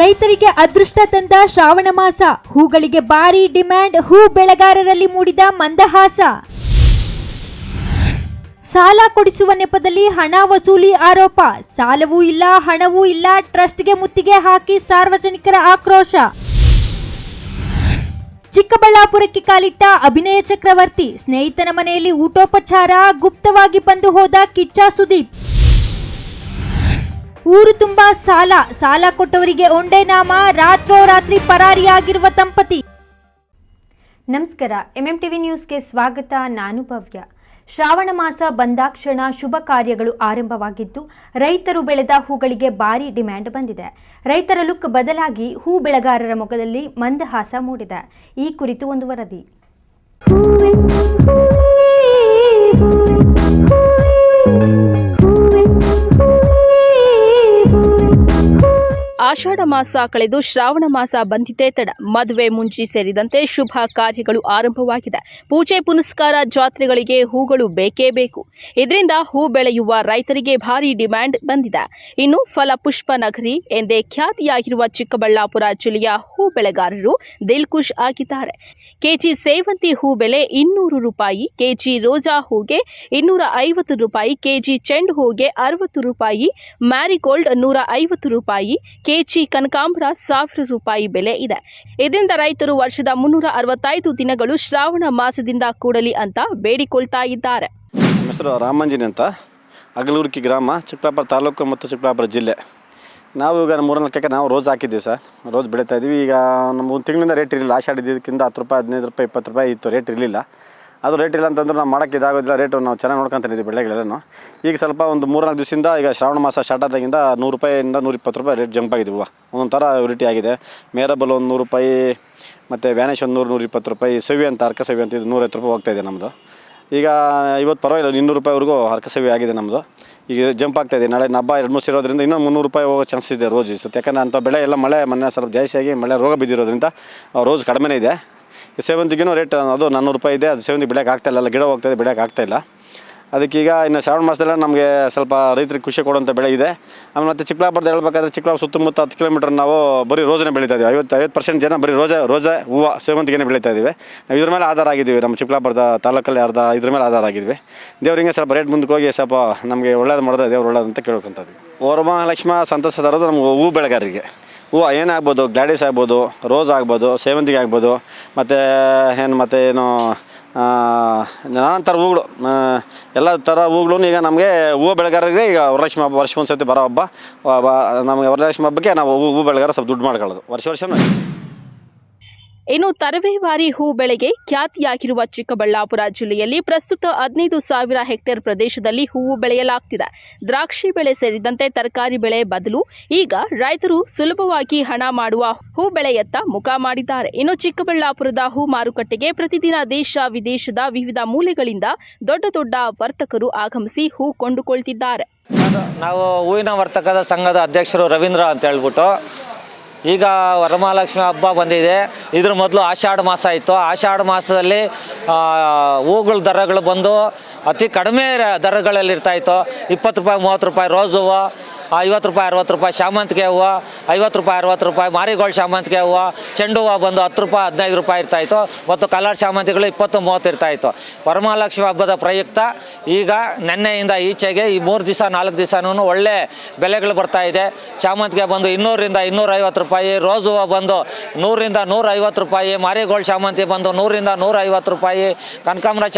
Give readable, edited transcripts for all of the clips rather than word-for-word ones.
ರೈತರಿಗೆ ಅದೃಷ್ಟ ತಂದ ಶ್ರಾವಣ ಮಾಸ, ಹೂಗಳಿಗೆ ಭಾರಿ ಡಿಮ್ಯಾಂಡ್, ಹೂ ಬೆಳೆಗಾರರಲ್ಲಿ ಮೂಡಿದ ಮಂದಹಾಸ. ಸಾಲ ಕೊಡಿಸುವ ನೆಪದಲ್ಲಿ ಹಣ ವಸೂಲಿ ಆರೋಪ, ಸಾಲವೂ ಇಲ್ಲ ಹಣವೂ ಇಲ್ಲ, ಟ್ರಸ್ಟ್ಗೆ ಮುತ್ತಿಗೆ ಹಾಕಿ ಸಾರ್ವಜನಿಕರ ಆಕ್ರೋಶ. ಚಿಕ್ಕಬಳ್ಳಾಪುರಕ್ಕೆ ಕಾಲಿಟ್ಟ ಅಭಿನಯ ಚಕ್ರವರ್ತಿ, ಸ್ನೇಹಿತನ ಮನೆಯಲ್ಲಿ ಊಟೋಪಚಾರ, ಗುಪ್ತವಾಗಿ ಬಂದು ಹೋದ ಕಿಚ್ಚ ಸುದೀಪ್. ಊರು ತುಂಬಾ ಸಾಲ ಕೊಟ್ಟವರಿಗೆ ಒಂದೇ ನಾಮ, ರಾತ್ರೋರಾತ್ರಿ ಪರಾರಿಯಾಗಿರುವ ದಂಪತಿ. ನಮಸ್ಕಾರ, ಎಂಎಂಟಿವಿ ನ್ಯೂಸ್ಗೆ ಸ್ವಾಗತ. ನಾನು ಭವ್ಯ. ಶ್ರಾವಣ ಮಾಸ ಬಂದಾಕ್ಷಣ ಶುಭ ಕಾರ್ಯಗಳು ಆರಂಭವಾಗಿದ್ದು ರೈತರು ಬೆಳೆದ ಹೂಗಳಿಗೆ ಭಾರಿ ಡಿಮ್ಯಾಂಡ್ ಬಂದಿದೆ. ರೈತರ ಲುಕ್ ಬದಲಾಗಿ ಹೂ ಬೆಳೆಗಾರರ ಮುಖದಲ್ಲಿ ಮಂದಹಾಸ ಮೂಡಿದೆ. ಈ ಕುರಿತು ಒಂದು ವರದಿ. ಆಷಾಢ ಮಾಸ ಕಳೆದು ಶ್ರಾವಣ ಮಾಸ ಬಂದಿದ್ದೇ ತಡ. ಮದುವೆ ಮುಂಜಿ ಸೇರಿದಂತೆ ಶುಭ ಕಾರ್ಯಗಳು ಆರಂಭವಾಗಿದೆ. ಪೂಜೆ ಪುನಸ್ಕಾರ, ಜಾತ್ರೆಗಳಿಗೆ ಹೂಗಳು ಬೇಕೇ ಬೇಕು. ಇದರಿಂದ ಹೂ ಬೆಳೆಯುವ ರೈತರಿಗೆ ಭಾರಿ ಡಿಮ್ಯಾಂಡ್ ಬಂದಿದೆ. ಇನ್ನು ಫಲಪುಷ್ಪ ನಗರಿ ಎಂದೇ ಖ್ಯಾತಿಯಾಗಿರುವ ಚಿಕ್ಕಬಳ್ಳಾಪುರ ಜಿಲ್ಲೆಯ ಹೂ ಬೆಳೆಗಾರರು ದಿಲ್ಖುಷ್ ಆಗಿದ್ದಾರೆ. ಕೆಜಿ ಸೇವಂತಿ ಹೂ ಬೆಲೆ 200 ರೂಪಾಯಿ, ಕೆಜಿ ರೋಜಾ ಹೂಗೆ 250 ರೂಪಾಯಿ, ಕೆಜಿ ಚೆಂಡು ಹೂಗೆ 60 ರೂಪಾಯಿ, ಮ್ಯಾರಿಗೋಲ್ಡ್ 150 ರೂಪಾಯಿ, ಕೆಜಿ ಕನಕಾಂಬರ 1000 ರೂಪಾಯಿ ಬೆಲೆ ಇದೆ. ಇದರಿಂದ ರೈತರು ವರ್ಷದ 365 ದಿನಗಳು ಶ್ರಾವಣ ಮಾಸದಿಂದ ಕೂಡಲಿ ಅಂತ ಬೇಡಿಕೊಳ್ತಾ ಇದ್ದಾರೆ. ನಮ್ಮ ಹೆಸರು ರಾಮಂಜಿನಿ ಅಂತ, ಅಗಲೂರ್ಕಿ ಗ್ರಾಮ, ಚಿಕ್ಕಬಳ್ಳಾಪುರ ತಾಲೂಕು ಮತ್ತು ಚಿಕ್ಕಬಳ್ಳಾಪುರ ಜಿಲ್ಲೆ. ನಾವು ಈಗ 3-4 ಎಕರೆ ನಾವು ರೋಸ್ ಹಾಕಿದ್ದೀವಿ ಸರ್. ರೋಸ್ ಬೆಳೀತಾ ಇದ್ದೀವಿ. ಈಗ ನಮ್ಮ ಒಂದು ತಿಂಗಳಿಂದ ರೇಟ್ ಇರಲಿಲ್ಲ. ಆಷಾಢ ಇದಕ್ಕಿಂತ 10 ರೂಪಾಯಿ, 15 ರೂಪಾಯಿ, 20 ರೂಪಾಯಿ ಇತ್ತು. ರೇಟ್ ಇರಲಿಲ್ಲ. ಅದು ರೇಟ್ ಇಲ್ಲ ಅಂತಂದ್ರೆ ನಾವು ಮಾಡೋಕ್ಕೆ ಇದಾಗೋದಿಲ್ಲ. ರೇಟು ನಾವು ಚೆನ್ನಾಗಿ ನೋಡ್ಕೊತಿದ್ದೀವಿ ಬೆಳೆಗಳೆಲ್ಲನೂ. ಈಗ ಸ್ವಲ್ಪ ಒಂದು 3-4 ದಿವಸದಿಂದ ಈಗ ಶ್ರಾವಣ ಮಾಸ ಸ್ಟಾರ್ಟ್ ಆದಾಗಿಂದ 100 ರೂಪಾಯಿಂದ 120 ರೂಪಾಯಿ ರೇಟ್ ಜಂಪ್ ಆಗಿದೆ. ಹೂವು ಒಂದೊಂದು ಥರ ವೆರೈಟಿ ಆಗಿದೆ. ಮೇರಬಲ್ ಒಂದು 100 ರೂಪಾಯಿ, ಮತ್ತು ವ್ಯಾನೇಶ್ ಒಂದು 100-120 ರೂಪಾಯಿ, ಸವಿ ಅಂತ ಅರ್ಕ ಸವಿ ಅಂತ ಇದು 150 ರೂಪಾಯಿ ಹೋಗ್ತಾಯಿದೆ ನಮ್ಮದು. ಈಗ ಇವತ್ತು ಪರವಾಗಿಲ್ಲ, 200 ರೂಪಾಯಿವರೆಗೂ ಅರ್ಕ ಸವಿ ಆಗಿದೆ ನಮ್ಮದು. ಈಗ ಜಂಪ್ ಆಗ್ತಾಯಿದೆ. ನಾಳೆ ಹಬ್ಬ 2-3 ಇರೋದ್ರಿಂದ ಇನ್ನೂ 300 ರೂಪಾಯಿ ಹೋಗೋ ಚಾನ್ಸ್ ಇದೆ ರೋಜ್ ಇರುತ್ತೆ. ಯಾಕಂದರೆ ಅಂಥ ಬೆಳೆ ಎಲ್ಲ ಮಳೆ ಮೊನ್ನೆ ಸ್ವಲ್ಪ ಜಾಸ್ತಿಯಾಗಿ ಮಳೆ ರೋಗ ಬಿದ್ದಿರೋದ್ರಿಂದ ರೋಜ್ ಕಡಿಮೆನೇ ಇದೆ. ಸೇವಂತಿಗೂ ರೇಟ್ ಅದು 400 ರೂಪಾಯಿ ಇದೆ. ಅದು ಸೇವಂತಿಗೆ ಬೆಳೆಯೋಕೆ ಆಗ್ತಾಯಿಲ್ಲ, ಗಿಡ ಹೋಗ್ತಾಯಿದೆ, ಬೆಳೆಯೋಕೆ ಆಗ್ತಾಯಿಲ್ಲ. ಅದಕ್ಕೀಗ ಇನ್ನು ಶ್ರಾವಣ ಮಾಸದಲ್ಲ ನಮಗೆ ಸ್ವಲ್ಪ ರೈತರಿಗೆ ಖುಷಿ ಕೊಡುವಂಥ ಬೆಳೆ ಇದೆ. ಆಮೇಲೆ ಮತ್ತು ಚಿಕ್ಕಬಳ್ಳಾಪುರದ ಹೇಳ್ಬೇಕಾದ್ರೆ ಚಿಕ್ಕಬಳ್ಳಾಪುರ ಸುತ್ತಮುತ್ತ 10 ಕಿಲೋಮೀಟರ್ ನಾವು ಬರೀ ರೋಜನೇ ಬೆಳೀತಾ ಇದ್ದೀವಿ. 50% ಜನ ಬರೀ ರೋಜೆ ಹೂವು ಸೇವಂತಿಗೆ ಬೆಳೀತಾ ಇದ್ದೀವಿ. ನಾವು ಇದ್ರ ಮೇಲೆ ಆಧಾರ ಆಗಿದ್ದೀವಿ. ನಮ್ಮ ಚಿಕ್ಕಬಳ್ಳಾಪುರದ ತಾಲೂಕಲ್ಲಿ ಇದ್ರ ಮೇಲೆ ಆಧಾರ ಆಗಿದ್ವಿ. ದೇವ್ರಿಗೆ ಸ್ವಲ್ಪ ರೇಟ್ ಮುಂದಕ್ಕೆ ಹೋಗಿ ಸ್ವಲ್ಪ ನಮಗೆ ಒಳ್ಳೇದು ಮಾಡಿದ್ರೆ ದೇವ್ರು ಒಳ್ಳೇದು ಅಂತ ಕೇಳ್ಕೊಂತಿದ್ವಿ. ವರಮಹಾಲಕ್ಷ್ಮಿ ಸಂತಸ ತರೋದು ನಮ್ಗೆ ಹೂ ಬೆಳೆಗಾರರಿಗೆ. ಹೂವು ಏನಾಗ್ಬೋದು, ಗ್ಲಾಡಿಸ್ ಆಗ್ಬೋದು, ರೋಸ್ ಆಗ್ಬೋದು, ಸೇವಂತಿಗೆ ಆಗ್ಬೋದು, ಏನು ನಾನಾ ಥರ ಹೂಗಳು, ಎಲ್ಲ ಥರ ಹೂಗಳು ಈಗ ನಮಗೆ ಹೂವು ಬೆಳೆಗಾರರಿಗೆ ಈಗ ವರಲಕ್ಷ್ಮಿ ಹಬ್ಬ ವರ್ಷಕ್ಕೊಂದು ಸರ್ತಿ ಬರೋ ಹಬ್ಬ. ನಮಗೆ ವರಲಕ್ಷ್ಮಿ ಹಬ್ಬಕ್ಕೆ ನಾವು ಹೂ ಬೆಳೆಗಾರ ಸ್ವಲ್ಪ ದುಡ್ಡು ಮಾಡ್ಕೊಳ್ಳೋದು ವರ್ಷನೂ. ಇನ್ನು ತರಬೇವಾರಿ ಹೂ ಬೆಳೆಗೆ ಖ್ಯಾತಿಯಾಗಿರುವ ಚಿಕ್ಕಬಳ್ಳಾಪುರ ಜಿಲ್ಲೆಯಲ್ಲಿ ಪ್ರಸ್ತುತ 15,000 ಹೆಕ್ಟೇರ್ ಪ್ರದೇಶದಲ್ಲಿ ಹೂವು ಬೆಳೆಯಲಾಗ್ತಿದೆ. ದ್ರಾಕ್ಷಿ ಬೆಳೆ ಸೇರಿದಂತೆ ತರಕಾರಿ ಬೆಳೆ ಬದಲು ಈಗ ರೈತರು ಸುಲಭವಾಗಿ ಹಣ ಮಾಡುವ ಹೂ ಬೆಳೆಯತ್ತ ಮುಖ ಮಾಡಿದ್ದಾರೆ. ಇನ್ನು ಚಿಕ್ಕಬಳ್ಳಾಪುರದ ಹೂ ಮಾರುಕಟ್ಟೆಗೆ ಪ್ರತಿದಿನ ದೇಶ ವಿದೇಶದ ವಿವಿಧ ಮೂಲೆಗಳಿಂದ ದೊಡ್ಡ ದೊಡ್ಡ ವರ್ತಕರು ಆಗಮಿಸಿ ಹೂ ಕೊಂಡುಕೊಳ್ತಿದ್ದಾರೆ. ನಾವು ಹೂವಿನ ವರ್ತಕದ ಸಂಘದ ಅಧ್ಯಕ್ಷರು ರವೀಂದ್ರ ಅಂತ ಹೇಳ್ಬಿಟ್ಟು. ಈಗ ವರಮಹಾಲಕ್ಷ್ಮಿ ಹಬ್ಬ ಬಂದಿದೆ. ಇದ್ರ ಮೊದಲು ಆಷಾಢ ಮಾಸ ಇತ್ತು. ಆಷಾಢ ಮಾಸದಲ್ಲಿ ಹೂಗಳ ದರಗಳು ಬಂದು ಅತಿ ಕಡಿಮೆ ದರಗಳಲ್ಲಿ ಇರ್ತಾಯಿತ್ತು. 20 ರೂಪಾಯಿ, 30 ರೂಪಾಯಿ ರೋಸ್ ಹೂವು, 50 ರೂಪಾಯಿ, 60 ರೂಪಾಯಿ ಶಾಮಂತಿಗೆ ಹೂವು, 50 ರೂಪಾಯಿ, 60 ರೂಪಾಯಿ ಮಾರಿಗೋಲ್ಡ್ ಶಾಮಂತಿಗೆ ಹೂವು, ಚೆಂಡು ಹೂವು ಬಂದು 10 ರೂಪಾಯಿ, 15 ರೂಪಾಯಿ ಇರ್ತಾಯಿತ್ತು. ಮತ್ತು ಕಲರ್ ಶಾಮಂತಿಗಳು 20-30 ಇರ್ತಾಯಿತ್ತು. ವರಮಹಾಲಕ್ಷ್ಮಿ ಹಬ್ಬದ ಪ್ರಯುಕ್ತ ಈಗ ನೆನ್ನೆಯಿಂದ ಈಚೆಗೆ ಈ 3 ದಿವಸ 4 ದಿವಸನೂ ಒಳ್ಳೆ ಬೆಲೆಗಳು ಬರ್ತಾಯಿದೆ. ಶಾಮಂತಿಗೆ ಬಂದು 200ರಿಂದ 250 ರೂಪಾಯಿ, ರೋಸ್ ಹೂವು ಬಂದು 100ರಿಂದ 150 ರೂಪಾಯಿ, ಮಾರಿಗೋಲ್ಡ್ ಶಾಮಂತಿ ಬಂದು 100ರಿಂದ 150 ರೂಪಾಯಿ, ಕನಕಾಂಬರ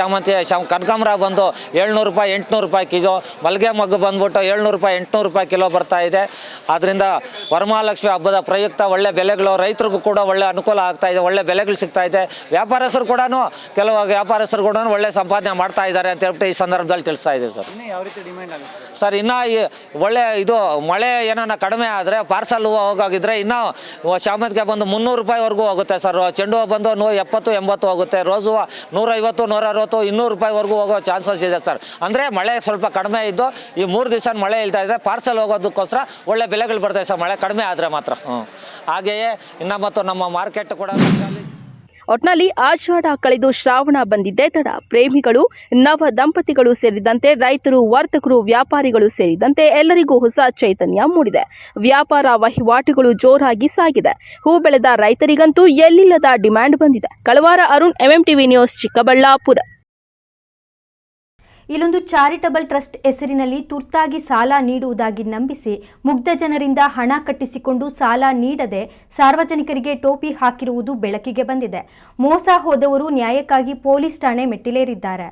ಕನಕಾಂಬರ ಬಂದು 700 ರೂಪಾಯಿ, 800 ರೂಪಾಯಿ ಕಿಲೋ, ಮಲ್ಲಿಗೆ ಮಗ್ಗು ಬಂದ್ಬಿಟ್ಟು 700 ರೂಪಾಯಿ, 800 ರೂಪಾಯಿ ಕಿಲೋ ಬರ್ತಾ ಇದೆ. ಆದ್ದರಿಂದ ವರಮಹಾಲಕ್ಷ್ಮಿ ಹಬ್ಬದ ಪ್ರಯುಕ್ತ ಒಳ್ಳೆ ಬೆಲೆಗಳು, ರೈತರಿಗೂ ಕೂಡ ಒಳ್ಳೆ ಅನುಕೂಲ ಆಗ್ತಾ ಇದೆ, ಒಳ್ಳೆ ಬೆಲೆಗಳು ಸಿಗ್ತಾ ಇದೆ. ವ್ಯಾಪಾರಸ್ಥರು ಕೂಡ ಕೆಲವು ವ್ಯಾಪಾರಸ್ಥರು ಕೂಡ ಒಳ್ಳೆ ಸಂಪಾದನೆ ಮಾಡ್ತಾ ಇದ್ದಾರೆ ಅಂತ ಹೇಳ್ಬಿಟ್ಟು ಈ ಸಂದರ್ಭದಲ್ಲಿ ತಿಳಿಸ್ತಾ ಇದ್ದೀವಿ ಸರ್. ಯಾವ ರೀತಿ ಡಿಮ್ಯಾಂಡ್ ಆಗುತ್ತೆ ಸರ್? ಇನ್ನೂ ಒಳ್ಳೆ ಇದು ಮಳೆ ಏನಾನ ಕಡಿಮೆ ಆದರೆ ಪಾರ್ಸಲ್ ಹೂವು ಹೋಗಾಗಿದ್ರೆ ಇನ್ನೂ ಶಾಮಂತಿಗೆ ಬಂದು 300 ರೂಪಾಯಿವರೆಗೂ ಹೋಗುತ್ತೆ ಸರ್. ಚೆಂಡು ಹೂವು ಬಂದು 70-80 ಹೋಗುತ್ತೆ. ರೋಸ್ ಹೂವು 150, 160, 200 ರೂಪಾಯಿವರೆಗೂ ಹೋಗೋ ಚಾನ್ಸಸ್ ಇದೆ ಸರ್. ಅಂದರೆ ಮಳೆ ಸ್ವಲ್ಪ ಕಡಿಮೆ ಇದ್ದು ಈ 3 ದಿವಸ ಮಳೆ ಇಲ್ತಾ ಇದ್ರೆ ಪಾರ್ಸಲ್ ಹೋಗೋದಕ್ಕೋಸ್ಕರ ಒಳ್ಳೆ ಬೆಲೆಗಳು ಬರ್ತಾವೆ ಸರ್, ಮಳೆ ಕಡಿಮೆ ಆದರೆ ಮಾತ್ರ. ಹಾಗೆಯೇ ಇನ್ನು ಮತ್ತು ನಮ್ಮ ಮಾರ್ಕೆಟ್ ಕೂಡ ಒಟ್ನಲ್ಲಿ ಆಷಾಢ ಕಳೆದು ಶ್ರಾವಣ ಬಂದಿದ್ದೇ ತಡ ಪ್ರೇಮಿಗಳು, ನವ ದಂಪತಿಗಳು ಸೇರಿದಂತೆ ರೈತರು, ವರ್ತಕರು, ವ್ಯಾಪಾರಿಗಳು ಸೇರಿದಂತೆ ಎಲ್ಲರಿಗೂ ಹೊಸ ಚೈತನ್ಯ ಮೂಡಿದೆ. ವ್ಯಾಪಾರ ವಹಿವಾಟುಗಳು ಜೋರಾಗಿ ಸಾಗಿದೆ. ಹೂ ಬೆಳೆದ ರೈತರಿಗಂತೂ ಎಲ್ಲಿಲ್ಲದ ಡಿಮ್ಯಾಂಡ್ ಬಂದಿದೆ. ಕಳವಾರ ಅರುಣ್, ಎಂಎಂಟಿವಿ ನ್ಯೂಸ್, ಚಿಕ್ಕಬಳ್ಳಾಪುರ. ಇಲ್ಲೊಂದು ಚಾರಿಟಬಲ್ ಟ್ರಸ್ಟ್ ಹೆಸರಿನಲ್ಲಿ ತುರ್ತಾಗಿ ಸಾಲ ನೀಡುವುದಾಗಿ ನಂಬಿಸಿ ಮುಗ್ಧ ಜನರಿಂದ ಹಣ ಕಟ್ಟಿಸಿಕೊಂಡು ಸಾಲ ನೀಡದೆ ಸಾರ್ವಜನಿಕರಿಗೆ ಟೋಪಿ ಹಾಕಿರುವುದು ಬೆಳಕಿಗೆ ಬಂದಿದೆ. ಮೋಸ ಹೋದವರು ನ್ಯಾಯಕ್ಕಾಗಿ ಪೊಲೀಸ್ ಠಾಣೆ ಮೆಟ್ಟಿಲೇರಿದ್ದಾರೆ.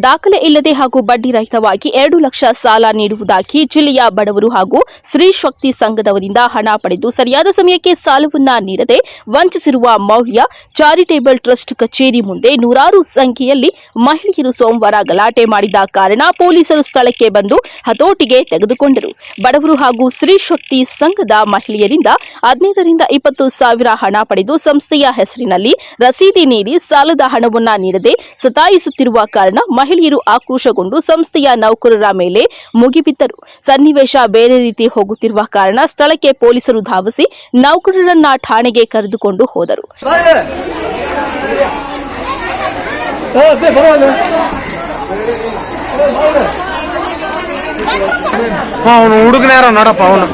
ದಾಖಲೆ ಇಲ್ಲದೆ ಹಾಗೂ ಬಡ್ಡಿ ರಹಿತವಾಗಿ 2 ಲಕ್ಷ ಸಾಲ ನೀಡುವುದಾಗಿ ಜಿಲ್ಲೆಯ ಬಡವರು ಹಾಗೂ ಸ್ತ್ರೀ ಶಕ್ತಿ ಸಂಘದವರಿಂದ ಹಣ ಪಡೆದು ಸರಿಯಾದ ಸಮಯಕ್ಕೆ ಸಾಲವನ್ನ ನೀಡದೆ ವಂಚಿಸಿರುವ ಮೌಲ್ಯ ಚಾರಿಟೇಬಲ್ ಟ್ರಸ್ಟ್ ಕಚೇರಿ ಮುಂದೆ ನೂರಾರು ಸಂಖ್ಯೆಯಲ್ಲಿ ಮಹಿಳೆಯರು ಸೋಮವಾರ ಗಲಾಟೆ ಮಾಡಿದ ಕಾರಣ ಪೊಲೀಸರು ಸ್ಥಳಕ್ಕೆ ಬಂದು ಹತೋಟಿಗೆ ತೆಗೆದುಕೊಂಡರು. ಬಡವರು ಹಾಗೂ ಸ್ತ್ರೀ ಶಕ್ತಿ ಸಂಘದ ಮಹಿಳೆಯರಿಂದ 15 ರಿಂದ 20 ಸಾವಿರ ಹಣ ಪಡೆದು ಸಂಸ್ಥೆಯ ಹೆಸರಿನಲ್ಲಿ ರಸೀದಿ ನೀಡಿ ಸಾಲದ ಹಣವನ್ನ ನೀಡದೆ ಸತಾಯಿಸುತ್ತಿರುವ ಕಾರಣ ಮಹಿಳೆಯರು ಆಕ್ರೋಶಗೊಂಡು ಸಂಸ್ಥೆಯ ನೌಕರರ ಮೇಲೆ ಮುಗಿಬಿದ್ದರು. ಸನ್ನಿವೇಶ ಬೇರೆ ರೀತಿ ಹೋಗುತ್ತಿರುವ ಕಾರಣ ಸ್ಥಳಕ್ಕೆ ಪೊಲೀಸರು ಧಾವಿಸಿ ನೌಕರರನ್ನ ಠಾಣೆಗೆ ಕರೆದುಕೊಂಡು ಹೋದರು. ಹುಡುಗನ ಯಾರೋ ನೋಡಪ್ಪ, ಅವನು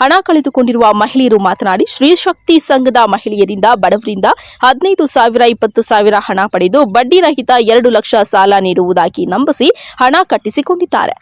ಹಣ ಕಳೆದುಕೊಂಡಿರುವ ಮಹಿಳೆಯರು ಮಾತನಾಡಿ, ಶ್ರೀ ಶಕ್ತಿ ಸಂಘದ ಮಹಿಳೆಯರಿಂದ ಬಡವರಿಂದ 15 ಸಾವಿರ 20 ಸಾವಿರ ಹಣ ಪಡೆದು ಬಡ್ಡಿ ರಹಿತ 2 ಲಕ್ಷ ಸಾಲ ನೀಡುವುದಾಗಿ ನಂಬಿಸಿ ಹಣ ಕಟ್ಟಿಸಿಕೊಂಡಿದ್ದಾರೆ.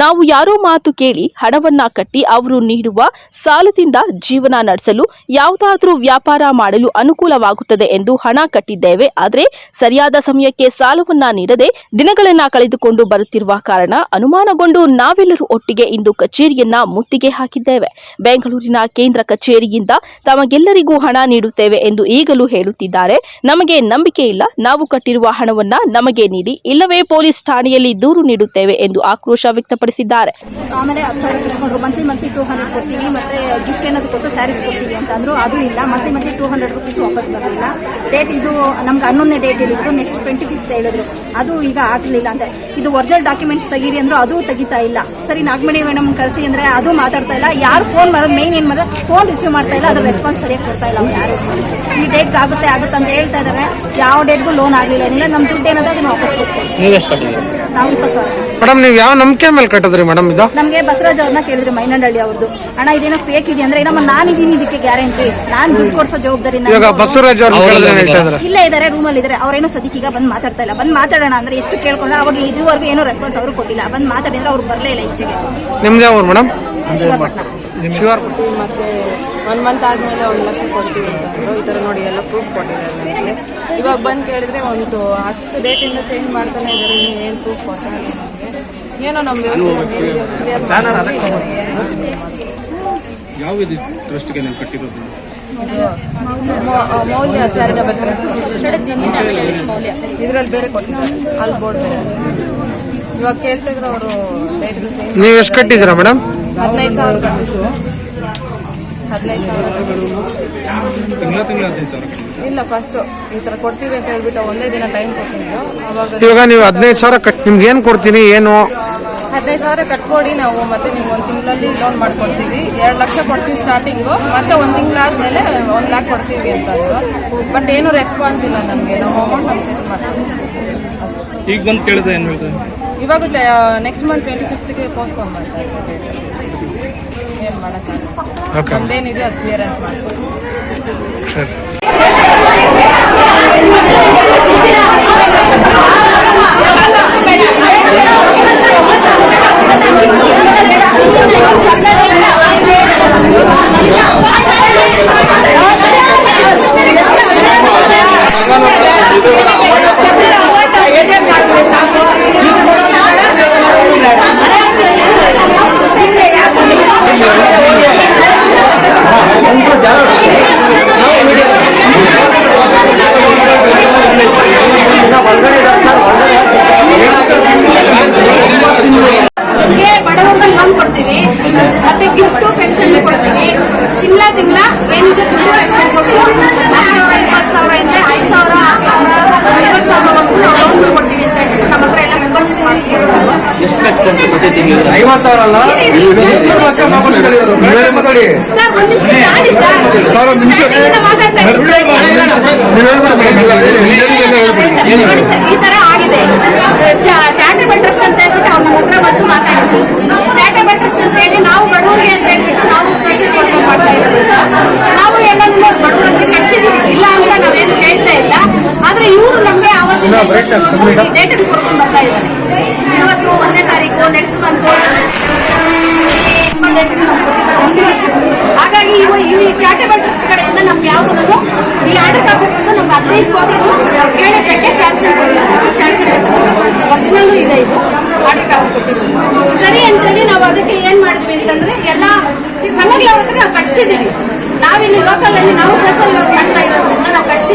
ನಾವು ಯಾರೋ ಮಾತು ಕೇಳಿ ಹಣವನ್ನ ಕಟ್ಟಿ ಅವರು ನೀಡುವ ಸಾಲದಿಂದ ಜೀವನ ನಡೆಸಲು ಯಾವುದಾದರೂ ವ್ಯಾಪಾರ ಮಾಡಲು ಅನುಕೂಲವಾಗುತ್ತದೆ ಎಂದು ಹಣ ಕಟ್ಟಿದ್ದೇವೆ. ಆದರೆ ಸರಿಯಾದ ಸಮಯಕ್ಕೆ ಸಾಲವನ್ನ ನೀಡದೆ ದಿನಗಳನ್ನ ಕಳೆದುಕೊಂಡು ಬರುತ್ತಿರುವ ಕಾರಣ ಅನುಮಾನಗೊಂಡು ನಾವೆಲ್ಲರೂ ಒಟ್ಟಿಗೆ ಇಂದು ಕಚೇರಿಯನ್ನ ಮುತ್ತಿಗೆ ಹಾಕಿದ್ದೇವೆ. ಬೆಂಗಳೂರಿನ ಕೇಂದ್ರ ಕಚೇರಿಯಿಂದ ತಮಗೆಲ್ಲರಿಗೂ ಹಣ ನೀಡುತ್ತೇವೆ ಎಂದು ಈಗಲೂ ಹೇಳುತ್ತಿದ್ದಾರೆ. ನಮಗೆ ನಂಬಿಕೆ ಇಲ್ಲ. ನಾವು ಕಟ್ಟಿರುವ ಹಣವನ್ನ ನಮಗೆ ನೀಡಿ, ಇಲ್ಲವೇ ಪೊಲೀಸ್ ಠಾಣೆಯಲ್ಲಿ ದೂರು ನೀಡುತ್ತೇವೆ ಎಂದು ಆಕ್ರೋಶ ವ್ಯಕ್ತಪಡಿಸಿದ್ದಾರೆ. ಆಮೇಲೆ 10 ಸಾವಿರ ಇಸ್ಕೊಂಡ್ರು, ಮಂತ್ಲಿ 200 ಕೊಡ್ತೀವಿ, ಮತ್ತೆ ಗಿಫ್ಟ್ ಏನಾದ್ರು ಕೊಟ್ಟು ಸ್ಯಾರೀಸ್ ಕೊಡ್ತೀವಿ ಅಂತ ಅಂದ್ರು. ಅದು ಇಲ್ಲ, ಮಂತ್ಲಿ 200 ರುಪೀಸ್ ವಾಪಸ್ ಬರಲಿಲ್ಲ. ಡೇಟ್ ಇದು ನಮ್ಗೆ 11ನೇ ಡೇಟ್ ಹೇಳಿದ್ರು, ನೆಕ್ಸ್ಟ್ 25th ಹೇಳಿದ್ರು. ಅದು ಈಗ ಆಗಲಿಲ್ಲ ಅಂತ. ಇದು ಒರಿಜಿನಲ್ ಡಾಕ್ಯುಮೆಂಟ್ಸ್ ತೆಗೀರಿ ಅಂದ್ರು, ಅದು ತೆಗಿತಾ ಇಲ್ಲ. ಸರಿ, ನಾಗಮಣಿ ಮೇಡಮ್ ಕರೆಸಿ ಅಂದ್ರೆ ಅದು ಮಾತಾಡ್ತಾ ಇಲ್ಲ. ಯಾರು ಫೋನ್ ಮಾಡೋದು ಮೇನ್ ಏನ್ ಮಾಡೋದು, ಫೋನ್ ರಿಸೀವ್ ಮಾಡ್ತಾ ಇಲ್ಲ, ಅದ್ರ ರೆಸ್ಪಾನ್ಸ್ ಸರಿಯಾಗಿ ಕೊಡ್ತಾ ಇಲ್ಲ. ಅವ್ರು ಯಾರು ಈ ಡೇಟ್ಗೆ ಆಗುತ್ತೆ ಅಂತ ಹೇಳ್ತಾ ಇದ್ದಾರೆ. ಯಾವ ಡೇಟ್ಗೂ ಲೋನ್ ಆಗಲಿಲ್ಲ, ಏನಿಲ್ಲ. ನಮ್ಮ ದುಡ್ಡು ಏನದ ಅದನ್ನ ವಾಪಸ್ ಕೊಡ್ತೀವಿ. ನಾವು 20 ಸಾವಿರ. ಮೇಡಮ್, ನೀವು ಯಾವ ನಂಬಿಕೆ ಮೇಲೆ ಕಟ್ಟಿದ್ರಿ ಮೇಡಮ್? ಇದು ನಮಗೆ ಬಸವರಾಜ್ ಅವ್ರನ್ನ ಕೇಳಿದ್ರಿ, ಮೈನಂಡಳ್ಳಿ ಅವ್ರದ್ದು. ಅಣ್ಣ ಇದೇನೋ ಫೇಕ್ ಇದೆ ಅಂದ್ರೆ, ನಮ್ಮ ನಾನಿದ್ದೀನಿ ಇದಕ್ಕೆ ಗ್ಯಾರಂಟಿ, ನಾನು ದುಡ್ಡು ಕೊಡ್ಸೋ ಜವಾಬ್ದಾರಿ. ಬಸವರಾಜ್ ಇಲ್ಲೇ ಇದಾರೆ, ರೂಮಲ್ಲಿ ಇದಾರೆ. ಅವ್ರೇನೋ ಸದ್ಯಕ್ಕೆ ಈಗ ಬಂದು ಮಾತಾಡ್ತಾ ಇಲ್ಲ. ಬಂದು ಮಾತಾಡೋಣ ಅಂದ್ರೆ ಎಷ್ಟು ಕೇಳ್ಕೊಂಡ್ರೆ ಅವಾಗ ಇದುವರೆಗೂ ಏನೋ ರೆಸ್ಪಾನ್ಸ್ ಅವರು ಕೊಟ್ಟಿಲ್ಲ. ಬಂದು ಮಾತಾಡಿದ್ರೆ ಅವ್ರು ಬರಲೇ ಇಲ್ಲ ಈಚೆಗೆ. ನಿಮ್ದು ಯಾವ ಮೇಡಮ್? ಶಿವಪಟ್ಟಣ. ಮತ್ತೆ 1 ಮಂತ್ ಆದಮೇಲೆ 1 ಲಕ್ಷ ಕೊಡ್ತೀವಿ ಅಂತಂದ್ರು. ಈ ಥರ ನೋಡಿ ಎಲ್ಲ ಪ್ರೂಫ್ ಕೊಟ್ಟಿದ್ದಾರೆ ನನಗೆ. ಇವಾಗ ಬಂದು ಕೇಳಿದ್ರೆ ಒಂದು 10 ಡೇಟಿಂದ ಚೇಂಜ್ ಮಾಡ್ತಾನೆ ಇದ್ದಾರೆ. ಏನು ಪ್ರೂಫ್ ಕೊಡ್ತಾರೆ ನಮಗೆ? ಏನೋ ನಮ್ಮ ಮೌಲ್ಯ ಚಾರಿಟಬಲ್ ಟ್ರಸ್ಟ್ ಇದರಲ್ಲಿ ಬೇರೆ ಕೊಟ್ಟಿದ್ದಾರೆ, ಅಲ್ಲಿ ಬೋರ್ಡ್ ಬೇರೆ. ಇವಾಗ ಕೇಳ್ತಿದ್ರು ಅವರು. ನೀವು ಎಷ್ಟು ಕಟ್ಟಿದ್ದೀರಾ ಮೇಡಮ್? 15 ಸಾವಿರ ಕಟ್ಟಿದ್ರು. 15 ಸಾವಿರ ಇಲ್ಲ, ಫಸ್ಟ್ ಈ ತರ ಕೊಡ್ತೀವಿ ಅಂತ ಹೇಳ್ಬಿಟ್ಟು ಒಂದೇ ದಿನ ಟೈಮ್ ಕೊಟ್ಟಿದ್ರು. ಇವಾಗ ನೀವು 15 ಸಾವಿರ ನಿಮ್ಗೆ ಏನು ಕೊಡ್ತೀನಿ ಏನು? 15 ಸಾವಿರ ಕಟ್ಕೊಡಿ ನಾವು, ಮತ್ತೆ ನೀವು 1 ತಿಂಗಳಲ್ಲಿ ಲೋನ್ ಮಾಡ್ಕೊಡ್ತೀವಿ. 2 ಲಕ್ಷ ಕೊಡ್ತೀವಿ ಸ್ಟಾರ್ಟಿಂಗು, ಮತ್ತೆ 1 ತಿಂಗಳಾದ್ಮೇಲೆ 1 ಲ್ಯಾಕ್ ಕೊಡ್ತೀವಿ ಅಂತಂದ್ರು. ಬಟ್ ಏನು ರೆಸ್ಪಾನ್ಸ್ ಇಲ್ಲ ನಮಗೆ. ನಮ್ಮ ಅಮೌಂಟ್ ನಮ್ಗೆ ಸೆಟಲ್ ಮಾಡ್ತೀವಿ ಅಷ್ಟೇ. ಈಗ ಬಂದು ಕೇಳಿದ್ರೆ ಏನು ಹೇಳ್ತಾರೆ? ಇವಾಗ ನೆಕ್ಸ್ಟ್ ಮಂತ್ 25th ಪೋಸ್ಟ್ಪೋನ್ ಮಾಡ್ತಾರೆ. ಏನು ಮಾಡೋಕ್ಕಾಗಲ್ಲ. ಒಂದೇನಿದೆ ಅದು ಕ್ಲಿಯರೆನ್ಸ್ ಮಾಡ್ತೀವಿ. ಕೊಡ್ತೀವಿ, ಮತ್ತೆ ಗಿಫ್ಟ್ ಪೆನ್ಷನ್ ಕೊಡ್ತೀವಿ. ತಿಂಗಳ ಏನಿದೆ ಪೆನ್ಷನ್ ಕೊಡ್ತೀವಿ. 10,000, 20,000 ಇಂದ 5,000, 10,000, 50,000 ನಾವು ಲೋನ್ ಕೊಡ್ತೀವಿ ಅಂತ ಹೇಳ್ಬಿಟ್ಟು ನಮ್ಮ ಹತ್ರ ಎಲ್ಲ ಮೆಂಬರ್ಶಿಪ್ ಮಾಡಿಸ್ಕೊಂಡು 50,000 ಅಲ್ಲ ಸರ್. ಒಂದ್ ನಿಮಿಷ ಮಾಡಿ ಸರ್, ಮಾತಾಡ್ತಾ ನೋಡಿ ಸರ್, ಈ ತರ ಆಗಿದೆ. ಚಾರಿಟೇಬಲ್ ಟ್ರಸ್ಟ್ ಅಂತ ಹೇಳ್ಬಿಟ್ಟು ಅವ್ರ ಹತ್ರ ಬಂದು ಮಾತಾಡಿದ್ವಿ. ಚಾರಿಟೇಬಲ್ ಟ್ರಸ್ಟ್ ಅಂತ ಹೇಳಿ ನಾವು ಬಡವರಿಗೆ ಅಂತ ಹೇಳ್ಬಿಟ್ಟು ನಾವು ಸೋಷಿಯಲ್ ವರ್ಕ್ ಮಾಡ್ತಾ ಇರೋದ್ರಿಂದ ನಾವು ಎಲ್ಲರೂ ಬಡವರಿಗೆ ಕಟ್ಸಿದೀವಿ, ಇಲ್ಲ ಅಂತ ನಾವೇನು ಹೇಳ್ತಾ ಇಲ್ಲ. ಆದ್ರೆ ಇವರು ನಮ್ಗೆ ಆವತ್ತಿನ ಡೇಟಲ್ಲಿ ಕೊಡ್ಕೊಂಡು ಬರ್ತಾ ಇದ್ದಾರೆ. ಇವತ್ತು 1ನೇ ತಾರೀಕು, ನೆಕ್ಸ್ಟ್ ಮಂತ್, 1 ವರ್ಷ. ಹಾಗಾಗಿ ಈ ಚಾರಿಟೇಬಲ್ ಟ್ರಸ್ಟ್ ಕಡೆಯಿಂದ ನಮ್ಗೆ ಯಾವ್ದು ಈ ಆರ್ಡರ್ ಕಾಪಿ ಬಂದು ನಮ್ಗೆ 15 ಕೋಟಿ ಕೇಳಿದ್ದಕ್ಕೆ ಸ್ಯಾಂಕ್ಷನ್ ಒರಿಜಿನಲ್ ಇದೆ. ಇದು ಆರ್ಡರ್ ಕಾಪಿ ಕೊಟ್ಟಿದ್ದೀವಿ ಸರಿ ಅಂತೇಳಿ ನಾವು ಅದಕ್ಕೆ ಏನ್ ಮಾಡಿದ್ವಿ ಅಂತಂದ್ರೆ ಎಲ್ಲ ಸಂಘಗಳ ಹತ್ರ ನಾವು ಕಟ್ಸಿದೀವಿ. ನಾವಿಲ್ಲಿ ಲೋಕಲ್ ಅಲ್ಲಿ ನಾವು ಸೋಷಿಯಲ್ ವರ್ಕ್ ಮಾಡ್ತಾ ಇರೋದ್ರಿಂದ ನಾವು ಕಟ್ಸಿ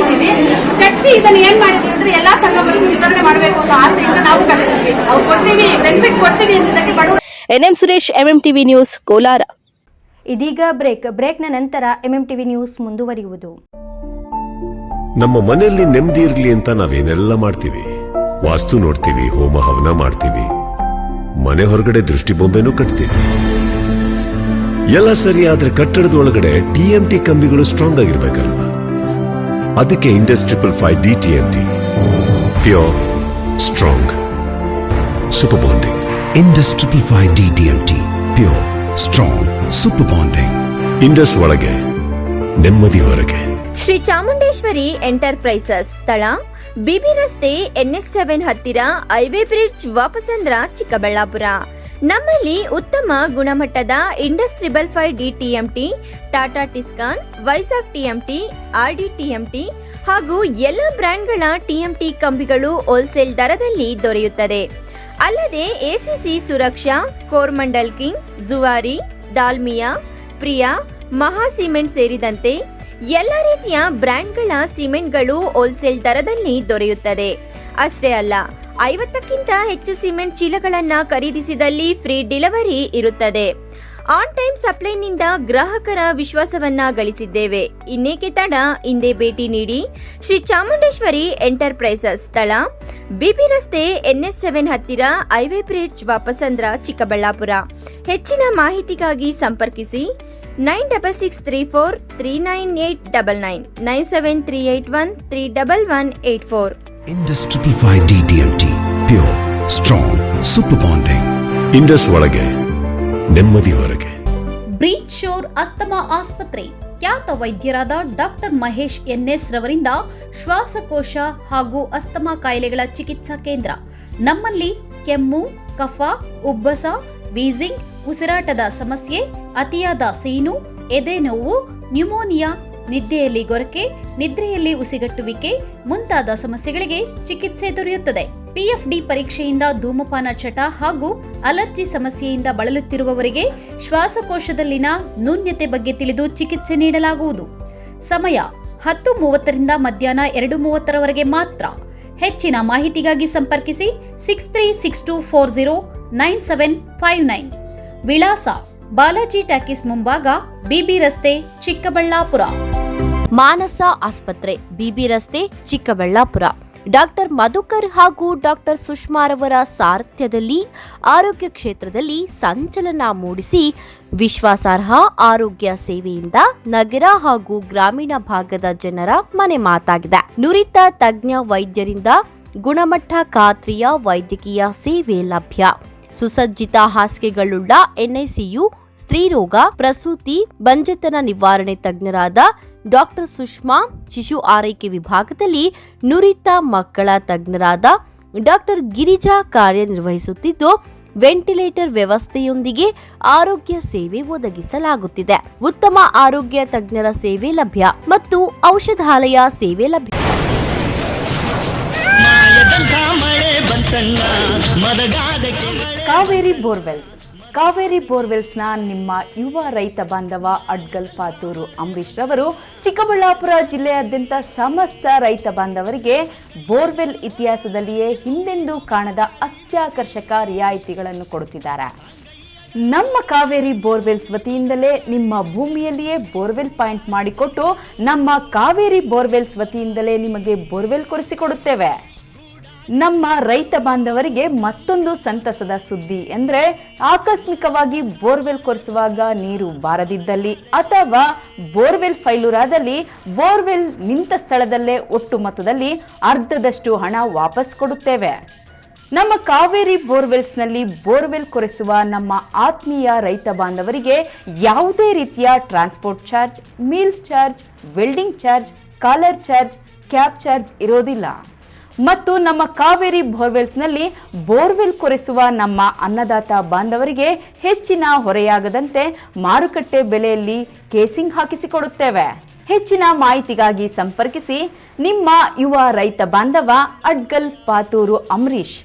ಇದನ್ನ ಏನ್ ಮಾಡಿದ್ವಿ ಅಂದ್ರೆ ಎಲ್ಲಾ ಸಂಘಗಳಿಗೂ ವಿತರಣೆ ಮಾಡಬೇಕು ಅನ್ನೋ ಆಸೆಯಿಂದ ನಾವು ಕಟ್ಸಿದ್ವಿ. ಅವ್ರು ಕೊಡ್ತೀವಿ, ಬೆನಿಫಿಟ್ ಕೊಡ್ತೀವಿ ಅಂತಿದ್ದಕ್ಕೆ ಬಡವರು. NM Suresh, MMTV news, Kolar. ಇದೀಗ ಬ್ರೇಕ್ನ ನಂತರ MMTV ನ್ಯೂಸ್ ಮುಂದುವರಿಯುವುದು. ನಮ್ಮ ಮನೆಯಲ್ಲಿ ನೆಮ್ಮದಿ ಇರಲಿ ಅಂತ ನಾವೇನೆಲ್ಲ ಮಾಡ್ತೀವಿ. ವಾಸ್ತು ನೋಡ್ತೀವಿ, ಹೋಮ ಹವನ ಮಾಡ್ತೀವಿ, ಮನೆ ಹೊರಗಡೆ ದೃಷ್ಟಿ ಬೊಂಬೆನೂ ಕಟ್ತೀವಿ. ಎಲ್ಲ ಸರಿ, ಆದ್ರೆ ಕಟ್ಟಡದ ಒಳಗಡೆ TMT ಕಂಬಿಗಳು ಸ್ಟ್ರಾಂಗ್ ಆಗಿರ್ಬೇಕಲ್ವಾ? ಅದಕ್ಕೆ Indus 555 DTMT, pure, strong, super bonding. Indus 555 DTMT, pure, strong, super bonding. Indus ಒಳಗೆ ನೆಮ್ಮದಿ ಹೊರಗೆ. ಶ್ರೀ ಚಾಮುಂಡೇಶ್ವರಿ ಎಂಟರ್ಪ್ರೈಸಸ್, ಸ್ಥಳ ಬಿಬಿ ರಸ್ತೆ, NH7 ಹತ್ತಿರ, ಹೈವೇ ಬ್ರಿಡ್ಜ್, ವಾಪಸಂದ್ರ, ಚಿಕ್ಕಬಳ್ಳಾಪುರ. ನಮ್ಮಲ್ಲಿ ಉತ್ತಮ ಗುಣಮಟ್ಟದ Indus 555 DTMT, Tata Tiscon, Vizag TMT, RD TMT ಹಾಗೂ ಎಲ್ಲ ಬ್ರ್ಯಾಂಡ್ಗಳ TMT ಕಂಬಿಗಳು ಹೋಲ್ಸೇಲ್ ದರದಲ್ಲಿ ದೊರೆಯುತ್ತದೆ. ಅಲ್ಲದೆ ACC ಸುರಕ್ಷಾ, ಕೋರ್ಮಂಡಲ್ ಕಿಂಗ್, ಜುವಾರಿ, ದಾಲ್ಮಿಯಾ, ಪ್ರಿಯಾ, ಮಹಾ ಸಿಮೆಂಟ್ ಸೇರಿದಂತೆ ಎಲ್ಲ ರೀತಿಯ ಬ್ರ್ಯಾಂಡ್ಗಳ ಸಿಮೆಂಟ್ಗಳು ಹೋಲ್ಸೇಲ್ ದರದಲ್ಲಿ ದೊರೆಯುತ್ತದೆ. ಅಷ್ಟೇ ಅಲ್ಲ, 50ಕ್ಕಿಂತ ಹೆಚ್ಚು ಸಿಮೆಂಟ್ ಚೀಲಗಳನ್ನ ಖರೀದಿಸಿದಲ್ಲಿ ಫ್ರೀ ಡೆಲಿವರಿ ಇರುತ್ತದೆ. ಆನ್ ಟೈಮ್ ಸಪ್ಲೈನಿಂದ ಗ್ರಾಹಕರ ವಿಶ್ವಾಸವನ್ನ ಗಳಿಸಿದ್ದೇವೆ. ಇನ್ನೇಕೆ ತಡ, ಹಿಂದೆ ಭೇಟಿ ನೀಡಿ. ಶ್ರೀ ಚಾಮುಂಡೇಶ್ವರಿ ಎಂಟರ್ಪ್ರೈಸಸ್, ಸ್ಥಳ ಬಿಬಿ ರಸ್ತೆ, NH7 ಹತ್ತಿರ, ಹೈವೇ ಬ್ರಿಡ್ಜ್, ವಾಪಸಂದ್ರ, ಚಿಕ್ಕಬಳ್ಳಾಪುರ. ಹೆಚ್ಚಿನ ಮಾಹಿತಿಗಾಗಿ ಸಂಪರ್ಕಿಸಿ 9663439899 9738131184. Indus 555 DTMT, pure, strong, super bonding. Indus ಒಳಗೆ ನೆಮ್ಮದಿ ಹೊರಗೆ. ಬ್ರೀಚ್ ಶೋರ್ ಅಸ್ತಮಾ ಆಸ್ಪತ್ರೆ, ಖ್ಯಾತ ವೈದ್ಯರಾದ ಡಾಕ್ಟರ್ ಮಹೇಶ್ NS ರವರಿಂದ ಶ್ವಾಸಕೋಶ ಹಾಗೂ ಅಸ್ತಮಾ ಕಾಯಿಲೆಗಳ ಚಿಕಿತ್ಸಾ ಕೇಂದ್ರ. ನಮ್ಮಲ್ಲಿ ಕೆಮ್ಮು, ಕಫ, ಉಬ್ಬಸ, ವೀಸಿಂಗ್, ಉಸಿರಾಟದ ಸಮಸ್ಯೆ, ಅತಿಯಾದ ಸೀನು, ಎದೆ ನೋವು, ನ್ಯೂಮೋನಿಯಾ, ನಿದ್ದೆಯಲ್ಲಿ ಗೊರಕೆ, ನಿದ್ರೆಯಲ್ಲಿ ಉಸಿಗಟ್ಟುವಿಕೆ ಮುಂತಾದ ಸಮಸ್ಯೆಗಳಿಗೆ ಚಿಕಿತ್ಸೆ ದೊರೆಯುತ್ತದೆ. PFD ಪರೀಕ್ಷೆಯಿಂದ ಧೂಮಪಾನ ಚಟ ಹಾಗೂ ಅಲರ್ಜಿ ಸಮಸ್ಯೆಯಿಂದ ಬಳಲುತ್ತಿರುವವರಿಗೆ ಶ್ವಾಸಕೋಶದಲ್ಲಿನ ನ್ಯೂನ್ಯತೆ ಬಗ್ಗೆ ತಿಳಿದು ಚಿಕಿತ್ಸೆ ನೀಡಲಾಗುವುದು. ಸಮಯ 10:30 ಮಧ್ಯಾಹ್ನ 2:30 ಮಾತ್ರ. ಹೆಚ್ಚಿನ ಮಾಹಿತಿಗಾಗಿ ಸಂಪರ್ಕಿಸಿ 6362409759. ವಿಳಾಸ ಬಾಲಾಜಿ ಟ್ಯಾಕಿಸ್ ಮುಂಭಾಗ, BB ರಸ್ತೆ, ಚಿಕ್ಕಬಳ್ಳಾಪುರ. ಮಾನಸ ಆಸ್ಪತ್ರೆ, BB ರಸ್ತೆ, ಚಿಕ್ಕಬಳ್ಳಾಪುರ. ಡಾಕ್ಟರ್ ಮಧುಕರ್ ಹಾಗೂ ಡಾಕ್ಟರ್ ಸುಷ್ಮಾರವರ ಸಾರಥ್ಯದಲ್ಲಿ ಆರೋಗ್ಯ ಕ್ಷೇತ್ರದಲ್ಲಿ ಸಂಚಲನ ಮೂಡಿಸಿ ವಿಶ್ವಾಸಾರ್ಹ ಆರೋಗ್ಯ ಸೇವೆಯಿಂದ ನಗರ ಹಾಗೂ ಗ್ರಾಮೀಣ ಭಾಗದ ಜನರ ಮನೆ ಮಾತಾಗಿದೆ. ನುರಿತ ತಜ್ಞ ವೈದ್ಯರಿಂದ ಗುಣಮಟ್ಟ ಖಾತ್ರಿಯ ವೈದ್ಯಕೀಯ ಸೇವೆ ಲಭ್ಯ. ಸುಸಜ್ಜಿತ ಹಾಸಿಗೆಗಳುಳ್ಳ NICU, ಸ್ತ್ರೀರೋಗ, ಪ್ರಸೂತಿ, ಬಂಜೆತನ ನಿವಾರಣೆ ತಜ್ಞರಾದ ಡಾಕ್ಟರ್ ಸುಷ್ಮಾ, ಶಿಶು ಆರೈಕೆ ವಿಭಾಗದಲ್ಲಿ ನುರಿತ ಮಕ್ಕಳ ತಜ್ಞರಾದ ಡಾಕ್ಟರ್ ಗಿರಿಜಾ ಕಾರ್ಯನಿರ್ವಹಿಸುತ್ತಿದ್ದು, ವೆಂಟಿಲೇಟರ್ ವ್ಯವಸ್ಥೆಯೊಂದಿಗೆ ಆರೋಗ್ಯ ಸೇವೆ ಒದಗಿಸಲಾಗುತ್ತಿದೆ. ಉತ್ತಮ ಆರೋಗ್ಯ ತಜ್ಞರ ಸೇವೆ ಲಭ್ಯ ಮತ್ತು ಔಷಧಾಲಯ ಸೇವೆ ಲಭ್ಯ. ಕಾವೇರಿ ಬೋರ್ವೆಲ್ಸ್. ಕಾವೇರಿ ಬೋರ್ವೆಲ್ಸ್ನ ನಿಮ್ಮ ಯುವ ರೈತ ಬಾಂಧವ ಅಡ್ಗಲ್ ಪಾತೂರು ಅಂಬರೀಶ್ ರವರು ಚಿಕ್ಕಬಳ್ಳಾಪುರ ಜಿಲ್ಲೆಯಾದ್ಯಂತ ಸಮಸ್ತ ರೈತ ಬಾಂಧವರಿಗೆ ಬೋರ್ವೆಲ್ ಇತಿಹಾಸದಲ್ಲಿಯೇ ಹಿಂದೆಂದೂ ಕಾಣದ ಅತ್ಯಾಕರ್ಷಕ ರಿಯಾಯಿತಿಗಳನ್ನು ಕೊಡುತ್ತಿದ್ದಾರೆ. ನಮ್ಮ ಕಾವೇರಿ ಬೋರ್ವೆಲ್ಸ್ ವತಿಯಿಂದಲೇ ನಿಮ್ಮ ಭೂಮಿಯಲ್ಲಿಯೇ ಬೋರ್ವೆಲ್ ಪಾಯಿಂಟ್ ಮಾಡಿಕೊಟ್ಟು ನಮ್ಮ ಕಾವೇರಿ ಬೋರ್ವೆಲ್ಸ್ ವತಿಯಿಂದಲೇ ನಿಮಗೆ ಬೋರ್ವೆಲ್ ಕೊರೆಸಿಕೊಡುತ್ತೇವೆ. ನಮ್ಮ ರೈತ ಬಾಂಧವರಿಗೆ ಮತ್ತೊಂದು ಸಂತಸದ ಸುದ್ದಿ ಎಂದರೆ, ಆಕಸ್ಮಿಕವಾಗಿ ಬೋರ್ವೆಲ್ ಕೊರೆಸುವಾಗ ನೀರು ಬಾರದಿದ್ದಲ್ಲಿ ಅಥವಾ ಬೋರ್ವೆಲ್ ಫೈಲೂರಾದಲ್ಲಿ ಬೋರ್ವೆಲ್ ನಿಂತ ಸ್ಥಳದಲ್ಲೇ ಒಟ್ಟು ಮೊತ್ತದಲ್ಲಿ ಅರ್ಧದಷ್ಟು ಹಣ ವಾಪಸ್ ಕೊಡುತ್ತೇವೆ. ನಮ್ಮ ಕಾವೇರಿ ಬೋರ್ವೆಲ್ಸ್ನಲ್ಲಿ ಬೋರ್ವೆಲ್ ಕೊರೆಸುವ ನಮ್ಮ ಆತ್ಮೀಯ ರೈತ ಬಾಂಧವರಿಗೆ ಯಾವುದೇ ರೀತಿಯ transport charge, meals charge, welding charge, collar charge, cab charge ಇರೋದಿಲ್ಲ. ಮತ್ತು ನಮ್ಮ ಕಾವೇರಿ ಬೋರ್ವೆಲ್ಸ್ನಲ್ಲಿ ಬೋರ್ವೆಲ್ ಕೊರೆಸುವ ನಮ್ಮ ಅನ್ನದಾತ ಬಾಂಧವರಿಗೆ ಹೆಚ್ಚಿನ ಹೊರೆಯಾಗದಂತೆ ಮಾರುಕಟ್ಟೆ ಬೆಲೆಯಲ್ಲಿ ಕೇಸಿಂಗ್ ಹಾಕಿಸಿಕೊಡುತ್ತೇವೆ. ಹೆಚ್ಚಿನ ಮಾಹಿತಿಗಾಗಿ ಸಂಪರ್ಕಿಸಿ ನಿಮ್ಮ ಯುವ ರೈತ ಬಾಂಧವ ಅಡ್ಗಲ್ ಪಾತೂರು ಅಂಬರೀಶ್.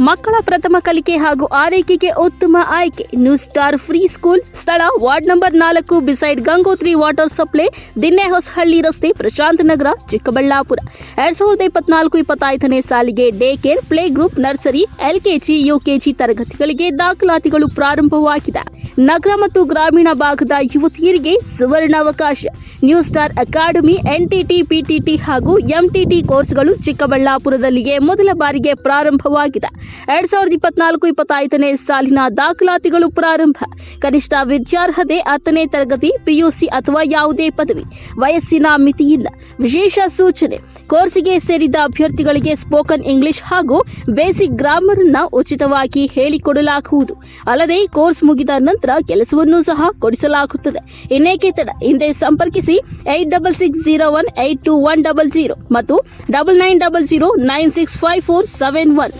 ಮಕ್ಕಳ ಪ್ರಥಮ ಕಲಿಕೆ ಹಾಗೂ ಆರೈಕೆಗೆ ಉತ್ತಮ ಆಯ್ಕೆ ನ್ಯೂ ಸ್ಟಾರ್ ಫ್ರೀ ಸ್ಕೂಲ್. ಸ್ಥಳ ward number 4 beside Gangotri water supply, Dinnehosahalli ರಸ್ತೆ, ಪ್ರಶಾಂತ್ ನಗರ, ಚಿಕ್ಕಬಳ್ಳಾಪುರ. 2024-25ನೇ ಸಾಲಿಗೆ day care, play group, nursery, LKG, UKG ತರಗತಿಗಳಿಗೆ ದಾಖಲಾತಿಗಳು ಪ್ರಾರಂಭವಾಗಿದೆ. ನಗರ ಮತ್ತು ಗ್ರಾಮೀಣ ಭಾಗದ ಯುವತಿಯರಿಗೆ ಸುವರ್ಣಾವಕಾಶ. New star academy NTT, PTT ಹಾಗೂ ಎಂಟಿಟಿ ಕೋರ್ಸ್ಗಳು ಚಿಕ್ಕಬಳ್ಳಾಪುರದಲ್ಲಿಯೇ ಮೊದಲ ಬಾರಿಗೆ ಪ್ರಾರಂಭವಾಗಿದೆ. 2024-25ನೇ ಸಾಲಿನ ದಾಖಲಾತಿಗಳು ಪ್ರಾರಂಭ. ಕನಿಷ್ಠ ವಿದ್ಯಾರ್ಹತೆ 10ನೇ ತರಗತಿ, ಪಿಯುಸಿ ಅಥವಾ ಯಾವುದೇ ಪದವಿ. ವಯಸ್ಸಿನ ಮಿತಿ ಇಲ್ಲ. ವಿಶೇಷ ಸೂಚನೆ: ಕೋರ್ಸ್ಗೆ ಸೇರಿದ ಅಭ್ಯರ್ಥಿಗಳಿಗೆ ಸ್ಪೋಕನ್ ಇಂಗ್ಲಿಷ್ ಹಾಗೂ ಬೇಸಿಕ್ ಗ್ರಾಮರ್ ಅನ್ನು ಉಚಿತವಾಗಿ ಹೇಳಿಕೊಡಲಾಗುವುದು. ಅಲ್ಲದೆ ಕೋರ್ಸ್ ಮುಗಿದ ನಂತರ ಕೆಲಸವನ್ನು ಸಹ ಕೊಡಿಸಲಾಗುತ್ತದೆ. ಇನ್ನೇಕೆ ತಡ, ಹಿಂದೆ ಸಂಪರ್ಕಿಸಿ 8660182100 ಮತ್ತು 9900965471.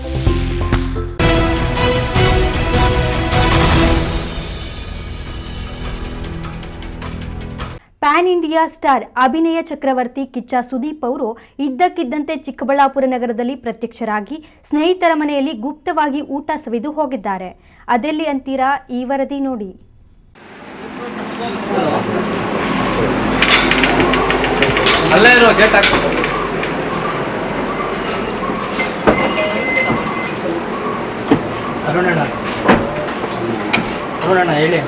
ಪ್ಯಾನ್ ಇಂಡಿಯಾ ಸ್ಟಾರ್ ಅಭಿನಯ ಚಕ್ರವರ್ತಿ ಕಿಚ್ಚ ಸುದೀಪ್ ಅವರು ಇದ್ದಕ್ಕಿದ್ದಂತೆ ಚಿಕ್ಕಬಳ್ಳಾಪುರ ನಗರದಲ್ಲಿ ಪ್ರತ್ಯಕ್ಷರಾಗಿ ಸ್ನೇಹಿತರ ಮನೆಯಲ್ಲಿ ಗುಪ್ತವಾಗಿ ಊಟ ಸವಿದು ಹೋಗಿದ್ದಾರೆ. ಅದೆಲ್ಲಿ ಅಂತೀರಾ? ಈ ವರದಿ ನೋಡಿ. ಹೇಳಿ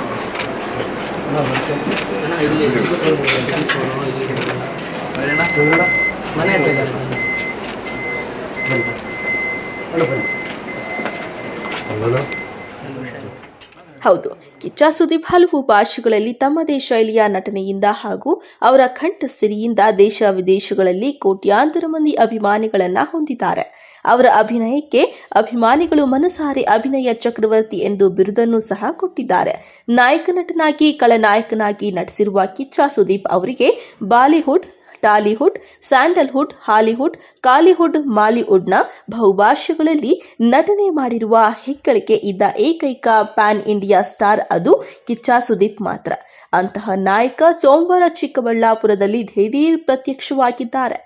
ಮನೆ ಹೌದು, ಕಿಚ್ಚ ಸುದೀಪ್ ಹಲವು ಭಾಷೆಗಳಲ್ಲಿ ತಮ್ಮದೇ ಶೈಲಿಯ ನಟನೆಯಿಂದ ಹಾಗೂ ಅವರ ಕಂಠ ಸಿರಿಯಿಂದ ದೇಶ ವಿದೇಶಗಳಲ್ಲಿ ಕೋಟ್ಯಾಂತರ ಮಂದಿ ಅಭಿಮಾನಿಗಳನ್ನ ಹೊಂದಿದ್ದಾರೆ. ಅವರ ಅಭಿನಯಕ್ಕೆ ಅಭಿಮಾನಿಗಳು ಮನಸಾರೆ ಅಭಿನಯ ಚಕ್ರವರ್ತಿ ಎಂದು ಬಿರುದನ್ನು ಸಹ ಕೊಟ್ಟಿದ್ದಾರೆ. ನಾಯಕ ನಟನಾಗಿ ಖಳನಾಯಕನಾಗಿ ನಟಿಸಿರುವ ಕಿಚ್ಚ ಸುದೀಪ್ ಅವರಿಗೆ Bollywood, Tollywood, Sandalwood, Hollywood, Kollywood, ಮಾಲಿವುಡ್ನ ಬಹುಭಾಷೆಗಳಲ್ಲಿ ನಟನೆ ಮಾಡಿರುವ ಹೆಗ್ಗಳಿಕೆ ಇದ್ದ ಏಕೈಕ ಪ್ಯಾನ್ ಇಂಡಿಯಾ ಸ್ಟಾರ್ ಅದು ಕಿಚ್ಚ ಸುದೀಪ್ ಮಾತ್ರ. ಅಂತಹ ನಾಯಕ ಸೋಮವಾರ ಚಿಕ್ಕಬಳ್ಳಾಪುರದಲ್ಲಿ ದಿಢೀರ್ ಪ್ರತ್ಯಕ್ಷವಾಗಿದ್ದಾರೆ.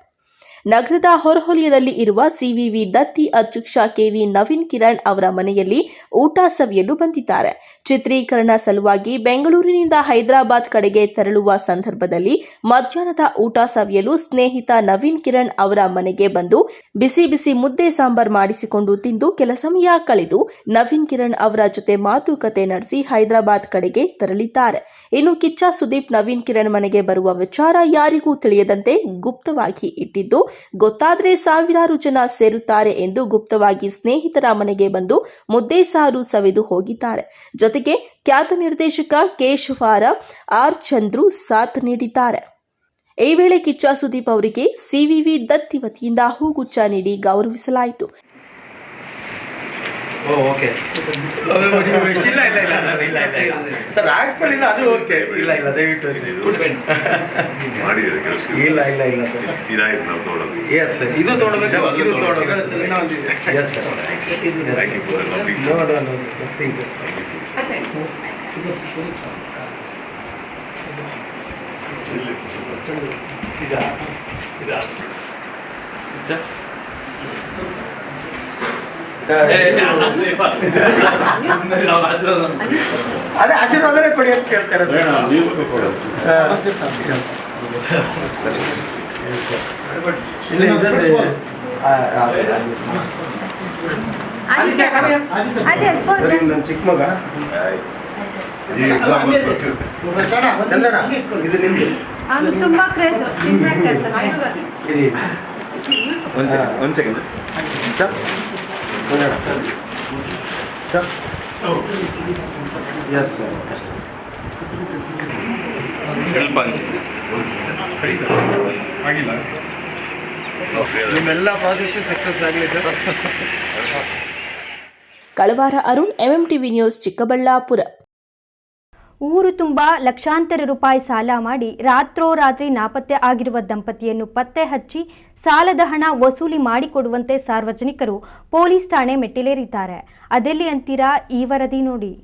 ನಗರದ ಹೊರವಲಯದಲ್ಲಿ ಇರುವ ಸಿವಿವಿ ದತ್ತಿ ಅಧ್ಯಕ್ಷ ಕೆವಿ ನವೀನ್ ಕಿರಣ್ ಅವರ ಮನೆಯಲ್ಲಿ ಊಟ ಸವಿಯಲು ಬಂದಿದ್ದಾರೆ. ಚಿತ್ರೀಕರಣ ಸಲುವಾಗಿ ಬೆಂಗಳೂರಿನಿಂದ ಹೈದರಾಬಾದ್ ಕಡೆಗೆ ತೆರಳುವ ಸಂದರ್ಭದಲ್ಲಿ ಮಧ್ಯಾಹ್ನದ ಊಟ ಸವಿಯಲು ಸ್ನೇಹಿತ ನವೀನ್ ಕಿರಣ್ ಅವರ ಮನೆಗೆ ಬಂದು ಬಿಸಿ ಬಿಸಿ ಮುದ್ದೆ ಸಾಂಬಾರ್ ಮಾಡಿಸಿಕೊಂಡು ತಿಂದು ಕೆಲ ಸಮಯ ಕಳೆದು ನವೀನ್ ಕಿರಣ್ ಅವರ ಜೊತೆ ಮಾತುಕತೆ ನಡೆಸಿ ಹೈದರಾಬಾದ್ ಕಡೆಗೆ ತೆರಳಿದ್ದಾರೆ. ಇನ್ನು ಕಿಚ್ಚ ಸುದೀಪ್ ನವೀನ್ ಕಿರಣ್ ಮನೆಗೆ ಬರುವ ವಿಚಾರ ಯಾರಿಗೂ ತಿಳಿಯದಂತೆ ಗುಪ್ತವಾಗಿ ಇಟ್ಟಿದ್ದು, ಗೊತ್ತಾದರೆ ಸಾವಿರಾರು ಜನ ಸೇರುತ್ತಾರೆ ಎಂದು ಗುಪ್ತವಾಗಿ ಸ್ನೇಹಿತರ ಮನೆಗೆ ಬಂದು ಮುದ್ದೆ ಸಾರು ಸವಿದು ಹೋಗಿದ್ದಾರೆ. ಜೊತೆಗೆ ಖ್ಯಾತ ನಿರ್ದೇಶಕ ಕೇಶವಾರ ಆರ್ ಚಂದ್ರು ಸಾಥ್ ನೀಡಿದ್ದಾರೆ. ಈ ವೇಳೆ ಕಿಚ್ಚ ಸುದೀಪ್ ಅವರಿಗೆ ಸಿವಿವಿ ದತ್ತಿ ವತಿಯಿಂದ ಹೂಗುಚ್ಛ ನೀಡಿ ಗೌರವಿಸಲಾಯಿತು. ಓಕೆ ಸರ್ ಹಾಕ್ಸ್ಕೊಳ್ಳಿಲ್ಲ, ಅದು ಓಕೆ. ಇಲ್ಲ ದಯವಿಟ್ಟು ಇಲ್ಲ ಸರ್, ಎಸ್ ಸರ್, ಇದು ತೊಗೊಳ್ಬೇಕು, ಇದು ತೊಗೊಳ್ಬೇಕು. ಎಸ್ ಸರ್, ನೋಡೋಣ ಅದೇ ಆಶೀರ್ವಾದನೇ ಕೊಡಿ ಅಂತ ಕೇಳ್ತಾರೆ. ನನ್ನ ಚಿಕ್ಕ ಮಗ ಚಂದನ ಇದು ನಿಮ್ದು ತುಂಬಾ ಕ್ರೇಜ್ ಒಂದು ಸೆಕೆಂಡ್ ಎಸ್ ಸರ್ ಆಗಿಲ್ಲ ನಿಮ್ಮೆಲ್ಲ ಪ್ರಾಜೆಕ್ಟ್ಸ್ ಸಕ್ಸಸ್ ಆಗಲಿ sir. ಕಳವಾರ Arun MMTV news Chikkaballapur. ಊರು ತುಂಬ ಲಕ್ಷಾಂತರ ರೂಪಾಯಿ ಸಾಲ ಮಾಡಿ ರಾತ್ರೋರಾತ್ರಿ ನಾಪತ್ತೆ ಆಗಿರುವ ದಂಪತಿಯನ್ನು ಪತ್ತೆ ಹಚ್ಚಿ ಸಾಲದ ಹಣ ವಸೂಲಿ ಮಾಡಿಕೊಡುವಂತೆ ಸಾರ್ವಜನಿಕರು ಪೊಲೀಸ್ ಠಾಣೆ ಮೆಟ್ಟಿಲೇರಿದ್ದಾರೆ. ಅದೆಲ್ಲಿ ಅಂತೀರಾ? ಈ ವರದಿ ನೋಡಿ.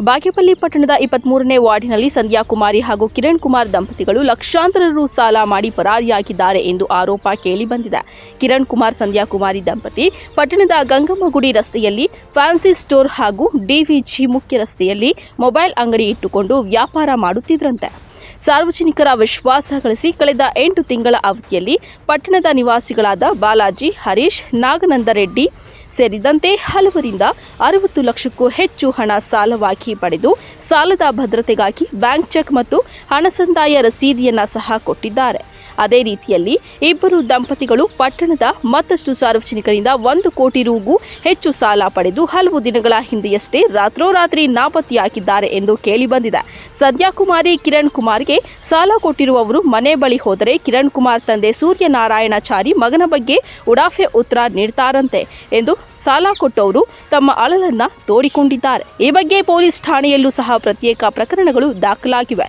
ಬಾಗೇಪಲ್ಲಿ ಪಟ್ಟಣದ 23ನೇ ವಾರ್ಡಿನಲ್ಲಿ ಸಂಧ್ಯಾ ಕುಮಾರಿ ಹಾಗೂ ಕಿರಣ್ ಕುಮಾರ್ ದಂಪತಿಗಳು ಲಕ್ಷಾಂತರ ರು ಸಾಲ ಮಾಡಿ ಪರಾರಿಯಾಗಿದ್ದಾರೆ ಎಂದು ಆರೋಪ ಕೇಳಿಬಂದಿದೆ. ಕಿರಣ್ ಕುಮಾರ್ ಸಂಧ್ಯಾ ಕುಮಾರಿ ದಂಪತಿ ಪಟ್ಟಣದ ಗಂಗಮ್ಮಗುಡಿ ರಸ್ತೆಯಲ್ಲಿ ಫ್ಯಾನ್ಸಿ ಸ್ಟೋರ್ ಹಾಗೂ ಡಿವಿಜಿ ಮುಖ್ಯ ರಸ್ತೆಯಲ್ಲಿ ಮೊಬೈಲ್ ಅಂಗಡಿ ಇಟ್ಟುಕೊಂಡು ವ್ಯಾಪಾರ ಮಾಡುತ್ತಿದ್ದರಂತೆ. ಸಾರ್ವಜನಿಕರ ವಿಶ್ವಾಸ ಗಳಿಸಿ ಕಳೆದ 8 ತಿಂಗಳ ಅವಧಿಯಲ್ಲಿ ಪಟ್ಟಣದ ನಿವಾಸಿಗಳಾದ ಬಾಲಾಜಿ, ಹರೀಶ್, ನಾಗನಂದ ರೆಡ್ಡಿ ಸೇರಿದಂತೆ ಹಲವರಿಂದ 60 ಲಕ್ಷಕ್ಕೂ ಹೆಚ್ಚು ಹಣ ಸಾಲವಾಗಿ ಪಡೆದು ಸಾಲದ ಭದ್ರತೆಗಾಗಿ ಬ್ಯಾಂಕ್ ಚೆಕ್ ಮತ್ತು ಹಣ ಸಂದಾಯ ರಸೀದಿಯನ್ನ ಸಹ ಕೊಟ್ಟಿದ್ದಾರೆ. ಅದೇ ರೀತಿಯಲ್ಲಿ ಇಬ್ಬರು ದಂಪತಿಗಳು ಪಟ್ಟಣದ ಮತ್ತಷ್ಟು ಸಾರ್ವಜನಿಕರಿಂದ 1 ಕೋಟಿ ರುಗೂ ಹೆಚ್ಚು ಸಾಲ ಪಡೆದು ಹಲವು ದಿನಗಳ ಹಿಂದೆಯಷ್ಟೇ ರಾತ್ರೋರಾತ್ರಿ ನಾಪತ್ತೆಯಾಗಿದ್ದಾರೆ ಎಂದು ಕೇಳಿಬಂದಿದೆ. ಸಂಧ್ಯಾ ಕುಮಾರಿ ಕಿರಣ್ ಕುಮಾರ್ಗೆ ಸಾಲ ಕೊಟ್ಟಿರುವವರು ಮನೆ ಬಳಿ ಹೋದರೆ ಕಿರಣ್ ಕುಮಾರ್ ತಂದೆ ಸೂರ್ಯನಾರಾಯಣಾಚಾರಿ ಮಗನ ಬಗ್ಗೆ ಉಡಾಫೆ ಉತ್ತರ ನೀಡ್ತಾರಂತೆ ಎಂದು ಸಾಲ ಕೊಟ್ಟವರು ತಮ್ಮ ಅಳಲನ್ನ ತೋಡಿಕೊಂಡಿದ್ದಾರೆ. ಈ ಬಗ್ಗೆ ಪೊಲೀಸ್ ಠಾಣೆಯಲ್ಲೂ ಸಹ ಪ್ರತ್ಯೇಕ ಪ್ರಕರಣಗಳು ದಾಖಲಾಗಿವೆ.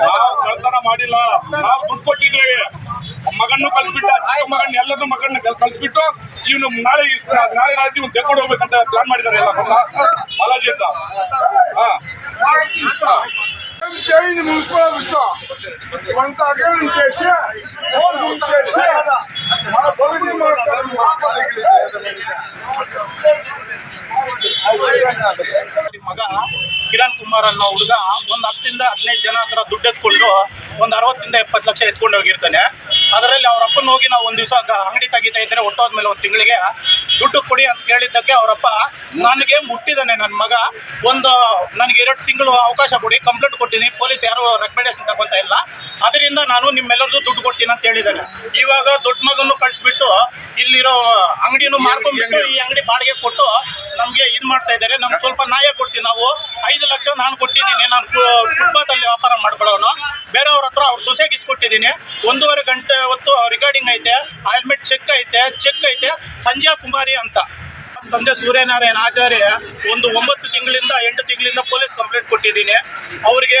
ನಾವು ಕಳ್ತನ ಮಾಡಿಲ್ಲ, ನಾವು ದುಡ್ಡು ಕೊಟ್ಟಿದ್ದೇವೆ. ಮಗನ್ನು ಕಳ್ಸಿಬಿಟ್ಟ, ಚಿಕ್ಕ ಮಗನ ಎಲ್ಲರನ್ನೂ ಮಗನ್ನ ಕಳ್ಸಿಬಿಟ್ಟು ಇವನು ನಾಳೆ ರಾತ್ರಿ ಇವ್ನು ತೆಕ್ಕೊಂಡು ಹೋಗ್ಬೇಕಂತ ಪ್ಲಾನ್ ಮಾಡಿದ್ದಾರೆ ಎಲ್ಲ ಬಾಲಾಜಿ ಅಂತ. ಮಗ ಕಿರಣ್ ಕುಮಾರ್ ಅನ್ನೋ ಹುಡುಗ ಒಂದು 10 ರಿಂದ 15 ಜನ ಹತ್ರ ದುಡ್ಡು ಎತ್ಕೊಂಡು ಒಂದು 60 ರಿಂದ 70 ಲಕ್ಷ ಎತ್ಕೊಂಡು ಹೋಗಿರ್ತಾನೆ. ಅದರಲ್ಲಿ ಅವ್ರ ಅಪ್ಪನ ಹೋಗಿ ನಾವು ಒಂದು ದಿವಸ ಅಂಗಡಿ ತೆಗಿತಾ ಇದ್ರೆ ಒಟ್ಟೋದ್ಮೇಲೆ 1 ತಿಂಗಳಿಗೆ ದುಡ್ಡು ಕೊಡಿ ಅಂತ ಕೇಳಿದ್ದಕ್ಕೆ ಅವರಪ್ಪ ನನಗೆ ಮುಟ್ಟಿದ್ದಾನೆ ನನ್ನ ಮಗ, ನನಗೆ 2 ತಿಂಗಳು ಅವಕಾಶ ಕೊಡಿ, ಕಂಪ್ಲೇಂಟ್ ಕೊಟ್ಟಿನಿ, ಪೊಲೀಸ್ ಯಾರು ರೆಕಮೆಂಡೇಶನ್ ತಗೊತಾ ಇಲ್ಲ, ಅದರಿಂದ ನಾನು ನಿಮ್ಮೆಲ್ಲರಿಗೂ ದುಡ್ಡು ಕೊಡ್ತೀನಿ ಅಂತ ಹೇಳಿದ್ದಾನೆ. ಇವಾಗ ದೊಡ್ಡ ಮಗನ್ನು ಕಳಿಸ್ಬಿಟ್ಟು ಇಲ್ಲಿರೋ ಅಂಗಡಿಯನ್ನು ಮಾರ್ಕೊಂಡ್ಬಿಟ್ಟು ಈ ಅಂಗಡಿ ಬಾಡಿಗೆ ಕೊಟ್ಟು ನಮಗೆ ಇದು ಮಾಡ್ತಾ ಇದ್ದಾರೆ. ನಮ್ಗೆ ಸ್ವಲ್ಪ ನ್ಯಾಯ ಕೊಡ್ಸಿ, ನಾವು 5 ಲಕ್ಷ ನಾನು ಕೊಟ್ಟಿದ್ದೀನಿ, ನಾನು ಫುಟ್ಪಾತಲ್ಲಿ ವ್ಯಾಪಾರ ಮಾಡ್ಕೊಳ್ಳೋನು, ಬೇರೆಯವ್ರ ಹತ್ರ ಅವ್ರ ಸೊಸೆಗೆ ಇಸ್ಕೊಟ್ಟಿದ್ದೀನಿ. 1.5 ಗಂಟೆ ಹೊತ್ತು ರಿಕಾರ್ಡಿಂಗ್ ಐತೆ, ಹೆಲ್ಮೆಟ್ ಚೆಕ್ ಐತೆ. ಸಂಧ್ಯಾ ಕುಮಾರಿ ಅಂತ ತಂದೆ ಸೂರ್ಯನಾರಾಯಣ ಆಚಾರ್ಯ ಒಂದು 9 ತಿಂಗಳಿಂದ 8 ತಿಂಗಳಿಂದ ಪೊಲೀಸ್ ಕಂಪ್ಲೇಂಟ್ ಕೊಟ್ಟಿದ್ದೀನಿ. ಅವರಿಗೆ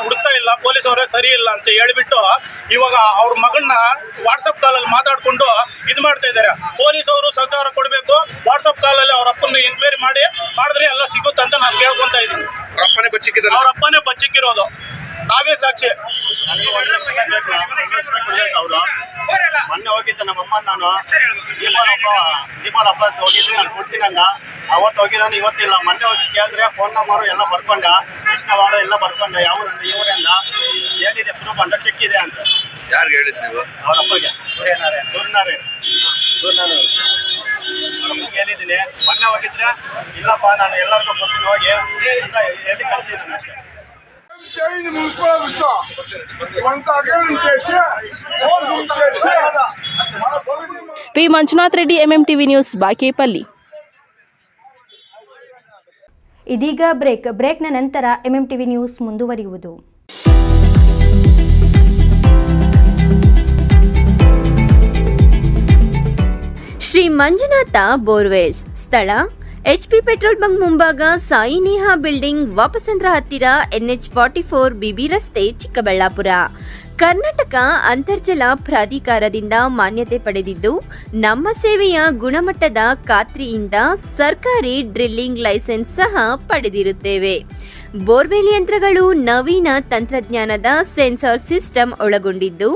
ಹುಡುಕ್ತಾ ಇಲ್ಲ, ಪೊಲೀಸ್ ಅವರೇ ಸರಿ ಇಲ್ಲ ಅಂತ ಹೇಳಿಬಿಟ್ಟು ಇವಾಗ ಅವ್ರ ಮಗನ್ನ ವಾಟ್ಸಪ್ ಕಾಲಲ್ಲಿ ಮಾತಾಡಿಕೊಂಡು ಇದು ಮಾಡ್ತಾ ಇದ್ದಾರೆ. ಪೊಲೀಸ್ ಅವರು ಸಹಕಾರ ಕೊಡಬೇಕು, ವಾಟ್ಸಪ್ ಕಾಲಲ್ಲಿ ಅವ್ರ ಅಪ್ಪನ ಎಂಕ್ವೈರಿ ಮಾಡಿದ್ರೆ ಎಲ್ಲ ಸಿಗುತ್ತಂತ ನಾನು ಕೇಳ್ಕೊತಾ ಇದ್ದೀನಿ. ಅವ್ರ ಅಪ್ಪನೇ ಬಚ್ಚಿಕ್ಕಿರೋದು, ನಾವೇ ಸಾಕ್ಷಿ. ಅವರು ಮೊನ್ನೆ ಹೋಗಿದ್ದೆ ನಮ್ಮಮ್ಮ, ನಾನು ದೀಪಾವಳಿ ಹಬ್ಬ ಹೋಗಿದ್ದೆ, ನಾನು ಕೊಡ್ತೀನಿ ಅಂದ. ಅವತ್ತು ಹೋಗಿರೋನು ಇವತ್ತಿಲ್ಲ. ಮೊನ್ನೆ ಹೋಗಿ ಕೇಳಿದ್ರೆ ಫೋನ್ ನಂಬರು ಎಲ್ಲ ಬರ್ಕೊಂಡ, ಕೃಷ್ಣವಾಡ ಎಲ್ಲ ಬರ್ಕೊಂಡ, ಯಾವ್ದಂತ ಇವರಿಂದ ಏನಿದೆ ಪ್ರೂಫ್ ಅಂತ ಚೆಕ್ ಇದೆ ಅಂತ. ಯಾರಿಗೆ ಹೇಳಿದ್ ನೀವು? ಅವ್ರ ಅಪ್ಪಗೆ ಸೂರ್ಯನಾರಾಯಣ ಹೇಳಿದ್ದೀನಿ. ಮೊನ್ನೆ ಹೋಗಿದ್ರೆ ಇಲ್ಲಪ್ಪ ನಾನು ಎಲ್ಲರಿಗೂ ಕೊಡ್ತೀನಿ ಹೋಗಿ ಅಂತ ಎಲ್ಲಿ ಕಳಿಸಿದ್ದಾನೆ ಅಷ್ಟೇ. P Manjunath Reddy, MMTV news, Bagepalli. ಇದೀಗ ಬ್ರೇಕ್ನ ನಂತರ ಎಂಎಂಟಿವಿ ನ್ಯೂಸ್ ಮುಂದುವರಿಯುವುದು. ಶ್ರೀ ಮಂಜುನಾಥ ಬೋರ್ವೆಲ್ಸ್, ಸ್ಥಳ HP ಪೆಟ್ರೋಲ್ ಬಂಕ್ ಮುಂಭಾಗ, ಸಾಯಿ ನೇಹಾ ಬಿಲ್ಡಿಂಗ್, ವಾಪಸಂದ್ರ ಹತ್ತಿರ, NH44 BB ರಸ್ತೆ, ಚಿಕ್ಕಬಳ್ಳಾಪುರ. ಕರ್ನಾಟಕ ಅಂತರ್ಜಲ ಪ್ರಾಧಿಕಾರದಿಂದ ಮಾನ್ಯತೆ ಪಡೆದಿದ್ದು, ನಮ್ಮ ಸೇವೆಯ ಗುಣಮಟ್ಟದ ಖಾತ್ರಿಯಿಂದ ಸರ್ಕಾರಿ ಡ್ರಿಲ್ಲಿಂಗ್ ಲೈಸೆನ್ಸ್ ಸಹ ಪಡೆದಿರುತ್ತೇವೆ. ಬೋರ್ವೆಲ್ ಯಂತ್ರಗಳು ನವೀನ ತಂತ್ರಜ್ಞಾನದ ಸೆನ್ಸಾರ್ ಸಿಸ್ಟಮ್ ಒಳಗೊಂಡಿದ್ದು,